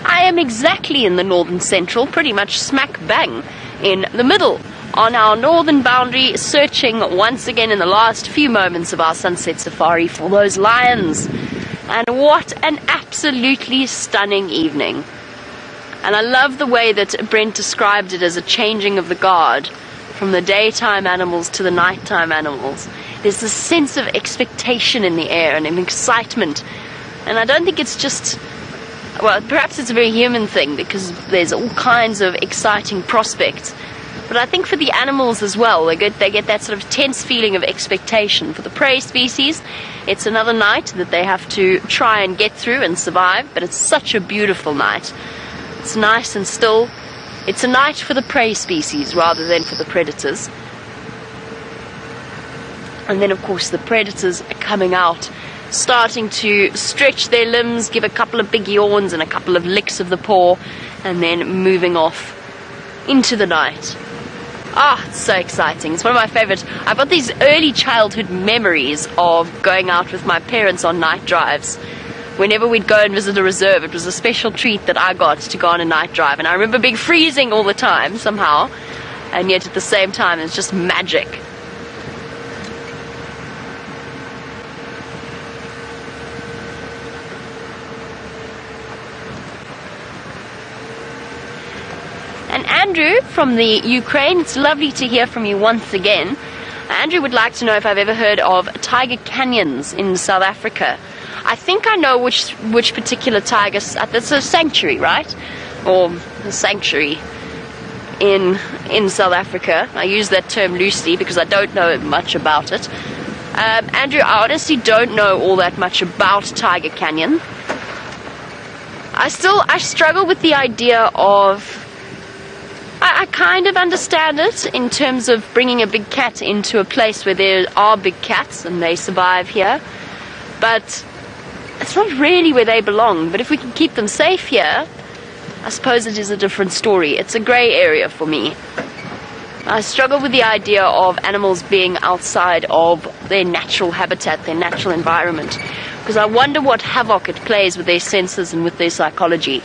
I am exactly in the northern central, pretty much smack bang in the middle, on our northern boundary, searching once again in the last few moments of our sunset safari for those lions. And what an absolutely stunning evening. And I love the way that Brent described it as a changing of the guard from the daytime animals to the nighttime animals. There's this sense of expectation in the air and an excitement. And I don't think it's just, well, perhaps it's a very human thing because there's all kinds of exciting prospects. But I think for the animals as well, they get that sort of tense feeling of expectation. For the prey species, it's another night that they have to try and get through and survive, but it's such a beautiful night. It's nice and still. It's a night for the prey species rather than for the predators. And then, of course, the predators are coming out, starting to stretch their limbs, give a couple of big yawns and a couple of licks of the paw, and then moving off into the night. Ah, it's so exciting. It's one of my favorites. I've got these early childhood memories of going out with my parents on night drives. Whenever we'd go and visit a reserve, it was a special treat that I got to go on a night drive. And I remember being freezing all the time, somehow. And yet at the same time, it's just magic. And Andrew from the Ukraine, it's lovely to hear from you once again. Andrew would like to know if I've ever heard of tiger canyons in South Africa. I think I know which particular tiger. It's a sanctuary, right? Or a sanctuary in South Africa. I use that term loosely because I don't know much about it. Andrew, I honestly don't know all that much about Tiger Canyon. I struggle with the idea of. I kind of understand it in terms of bringing a big cat into a place where there are big cats and they survive here. But it's not really where they belong. But if we can keep them safe here, I suppose it is a different story. It's a grey area for me. I struggle with the idea of animals being outside of their natural habitat, their natural environment. Because I wonder what havoc it plays with their senses and with their psychology.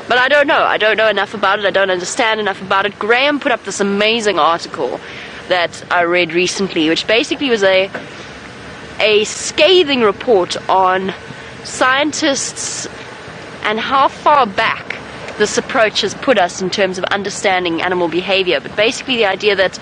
But I don't know. I don't know enough about it. I don't understand enough about it. Graham put up this amazing article that I read recently, which basically was a scathing report on scientists and how far back this approach has put us in terms of understanding animal behavior. But basically the idea that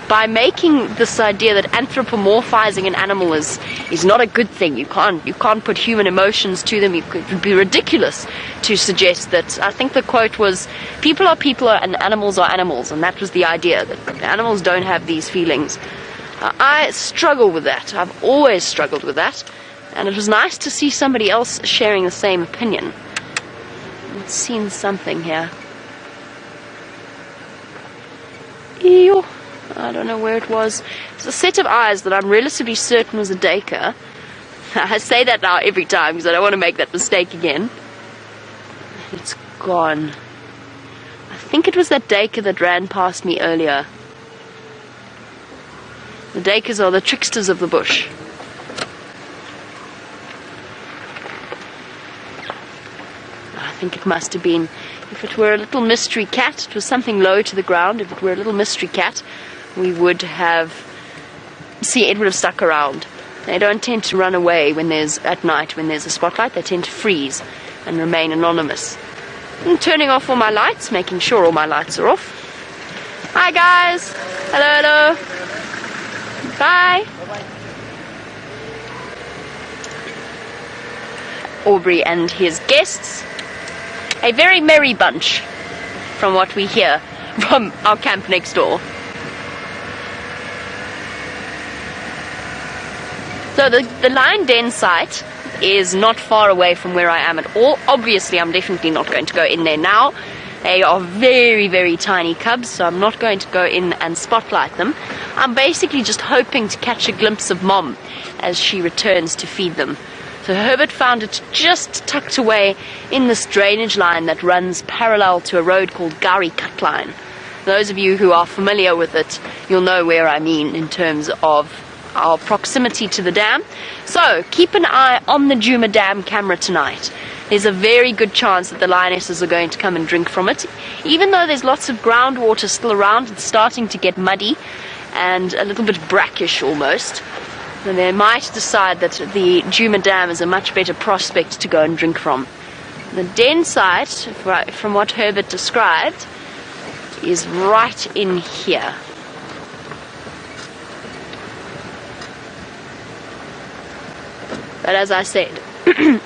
by making this idea that anthropomorphizing an animal is not a good thing, you can't put human emotions to them. It would be ridiculous to suggest that. I think the quote was, people are people and animals are animals, and that was the idea, that animals don't have these feelings. I struggle with that. I've always struggled with that. And it was nice to see somebody else sharing the same opinion. I've seen something here. Ew. I don't know where it was. It's a set of eyes that I'm relatively certain was a duiker. I say that now every time because I don't want to make that mistake again. It's gone. I think it was that duiker that ran past me earlier. The duikers are the tricksters of the bush. I think it must have been, if it were a little mystery cat, it was something low to the ground, if it were a little mystery cat, we would have, it would have stuck around. They don't tend to run away at night when there's a spotlight, they tend to freeze and remain anonymous. I'm turning off all my lights, making sure all my lights are off. Hi guys! Hello, hello! Bye! Aubrey and his guests. A very merry bunch, from what we hear from our camp next door. So the lion den site is not far away from where I am at all. Obviously, I'm definitely not going to go in there now. They are very, very tiny cubs, so I'm not going to go in and spotlight them. I'm basically just hoping to catch a glimpse of Mom as she returns to feed them. So Herbert found it just tucked away in this drainage line that runs parallel to a road called Gari Cut Line. Those of you who are familiar with it, you'll know where I mean in terms of our proximity to the dam. So keep an eye on the Djuma Dam camera tonight. There's a very good chance that the lionesses are going to come and drink from it. Even though there's lots of groundwater still around, it's starting to get muddy and a little bit brackish almost. And they might decide that the Djuma Dam is a much better prospect to go and drink from. The den site, from what Herbert described, is right in here. But as I said,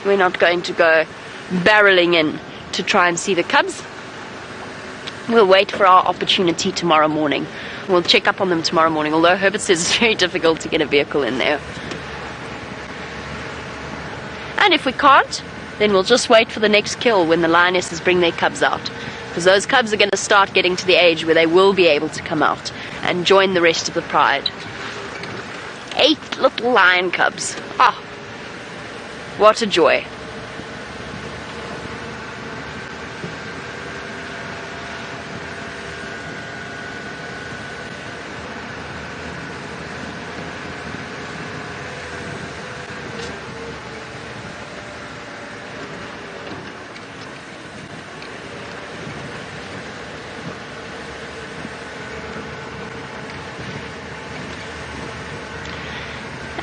we're not going to go barreling in to try and see the cubs. We'll wait for our opportunity tomorrow morning. We'll check up on them tomorrow morning, although Herbert says it's very difficult to get a vehicle in there. And if we can't, then we'll just wait for the next kill when the lionesses bring their cubs out. Because those cubs are going to start getting to the age where they will be able to come out and join the rest of the pride. 8 little lion cubs. Ah, what a joy.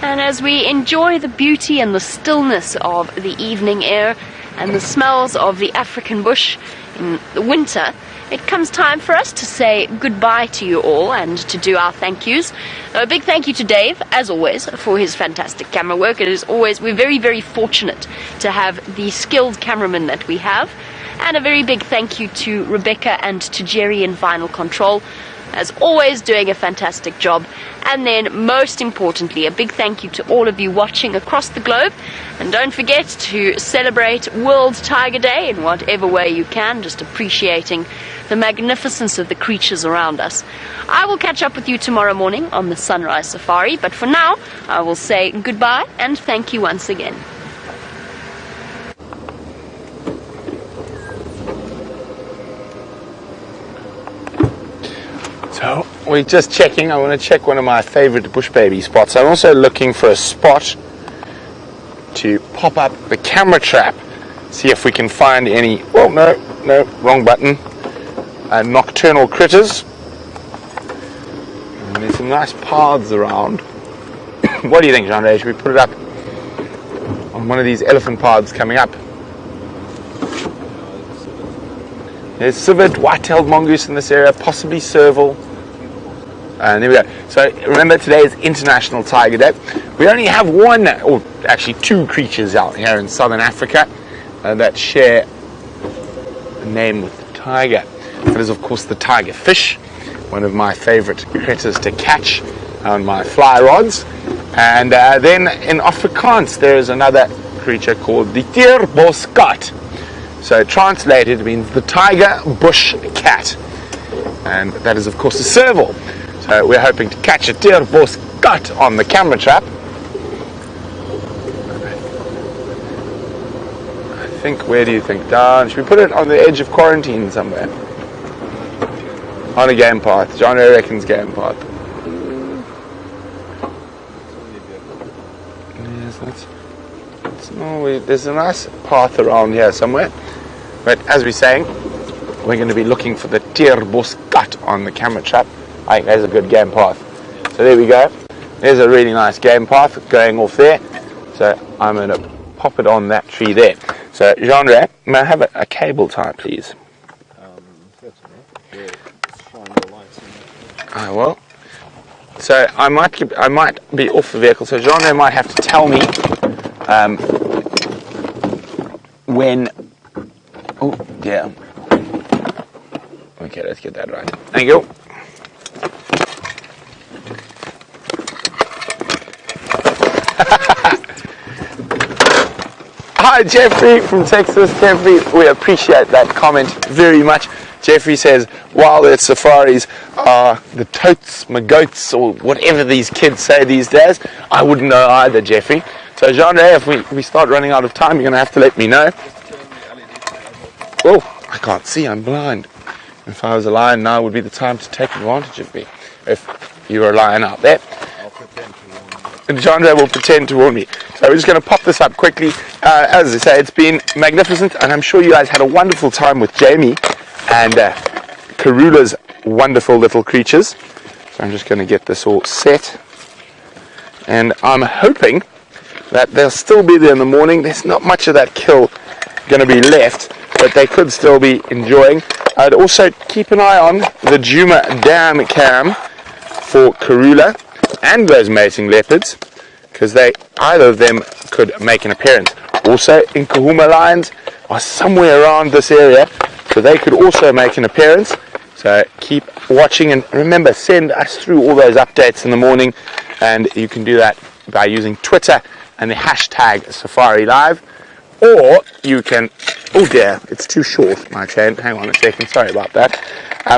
And as we enjoy the beauty and the stillness of the evening air and the smells of the African bush in the winter, it comes time for us to say goodbye to you all and to do our thank yous. A big thank you to Dave, as always, for his fantastic camera work. It is always, we're very, very fortunate to have the skilled cameramen that we have. And a very big thank you to Rebecca and to Jerry in Final Control, as always doing a fantastic job. And then most importantly, a big thank you to all of you watching across the globe, and don't forget to celebrate World Tiger Day in whatever way you can, just appreciating the magnificence of the creatures around us. I will catch up with you tomorrow morning on the Sunrise Safari, but for now I will say goodbye and thank you once again. So we're just checking. I want to check one of my favorite bush baby spots. I'm also looking for a spot to pop up the camera trap, see if we can find any, well, no, wrong button, nocturnal critters. And there's some nice paths around. What do you think, Jean-Ray? Should we put it up on one of these elephant paths coming up? There's civet, white-tailed mongoose in this area, possibly serval. And there we go. So remember, today is International Tiger Day. We only have one, or actually 2 creatures out here in southern Africa that share a name with the tiger. That is, of course, the tiger fish, one of my favorite critters to catch. on my fly rods. And then in Afrikaans there is another creature called the teerboskat. So translated means the tiger bush cat, and that is of course a serval. So we're hoping to catch a teerboskat on the camera trap. I think, where do you think? Down? Should we put it on the edge of quarantine somewhere? On a game path. John reckons game path. Yes, there's a nice path around here somewhere. But as we're saying, we're going to be looking for the teerboskat on the camera trap. I think there's a good game path. So there we go. There's a really nice game path going off there. So I'm going to pop it on that tree there. So Jean-Ray, may I have a cable tie, please? I will. So I might be off the vehicle. So Jean-Ray might have to tell me when. Oh dear. Okay, let's get that right. Thank you. Hi Jeffrey from Texas. Jeffrey, we appreciate that comment very much. Jeffrey says, WildEarth safaris are the totes, my goats, or whatever these kids say these days. I wouldn't know either, Jeffrey. So Jean-Ray, if we start running out of time, you're going to have to let me know. Oh, I can't see, I'm blind. If I was a lion, now would be the time to take advantage of me. If you were a lion out there. I'll pretend to warn you. And Jean-Ray will pretend to warn me. So we're just going to pop this up quickly. As I say, it's been magnificent, and I'm sure you guys had a wonderful time with Jamie and Karula's wonderful little creatures. So I'm just going to get this all set. And I'm hoping that they'll still be there in the morning. There's not much of that kill going to be left, but they could still be enjoying. I'd also keep an eye on the Djuma dam cam for Karula and those mating leopards, because either of them could make an appearance. Also, Nkahuma lions are somewhere around this area, so they could also make an appearance. So keep watching, and remember, send us through all those updates in the morning, and you can do that by using Twitter and the hashtag Safari Live, or you can, oh dear, it's too short, my chain, hang on a second, sorry about that,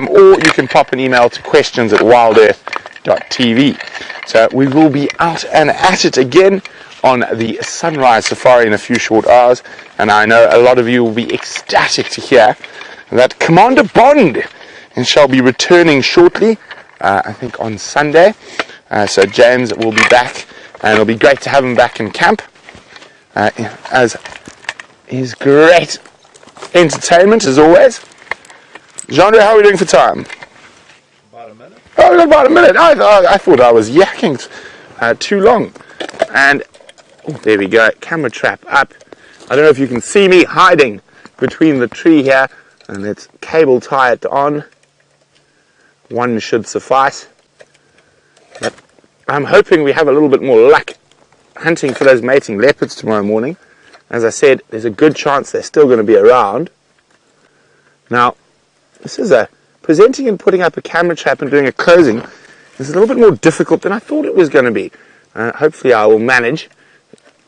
or you can pop an email to questions@WildEarthTV. So we will be out and at it again on the Sunrise Safari in a few short hours, and I know a lot of you will be ecstatic to hear that Commander Bond shall be returning shortly, I think on Sunday. So James will be back, and it'll be great to have him back in camp, as his great entertainment as always. Jean-Ray, how are we doing for time? About a minute. Oh, we got about a minute. I thought I was yakking too long. And oh, there we go, camera trap up. I don't know if you can see me hiding between the tree here, and let's cable tie it on. One should suffice. But I'm hoping we have a little bit more luck hunting for those mating leopards tomorrow morning. As I said, there's a good chance they're still going to be around. Now, this is presenting and putting up a camera trap and doing a closing is a little bit more difficult than I thought it was going to be. Hopefully I will manage.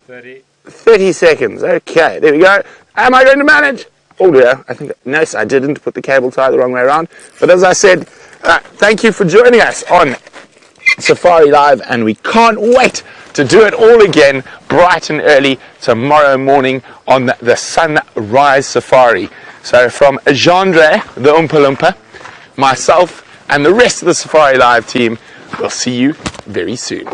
30 seconds. Okay, there we go. Am I going to manage? Oh dear, I think, no, I didn't put the cable tie the wrong way around. But as I said, thank you for joining us on Safari Live, and we can't wait to do it all again bright and early tomorrow morning on the Sunrise Safari. So from Jean-Ray, the Oompa Loompa, myself, and the rest of the Safari Live team, we'll see you very soon.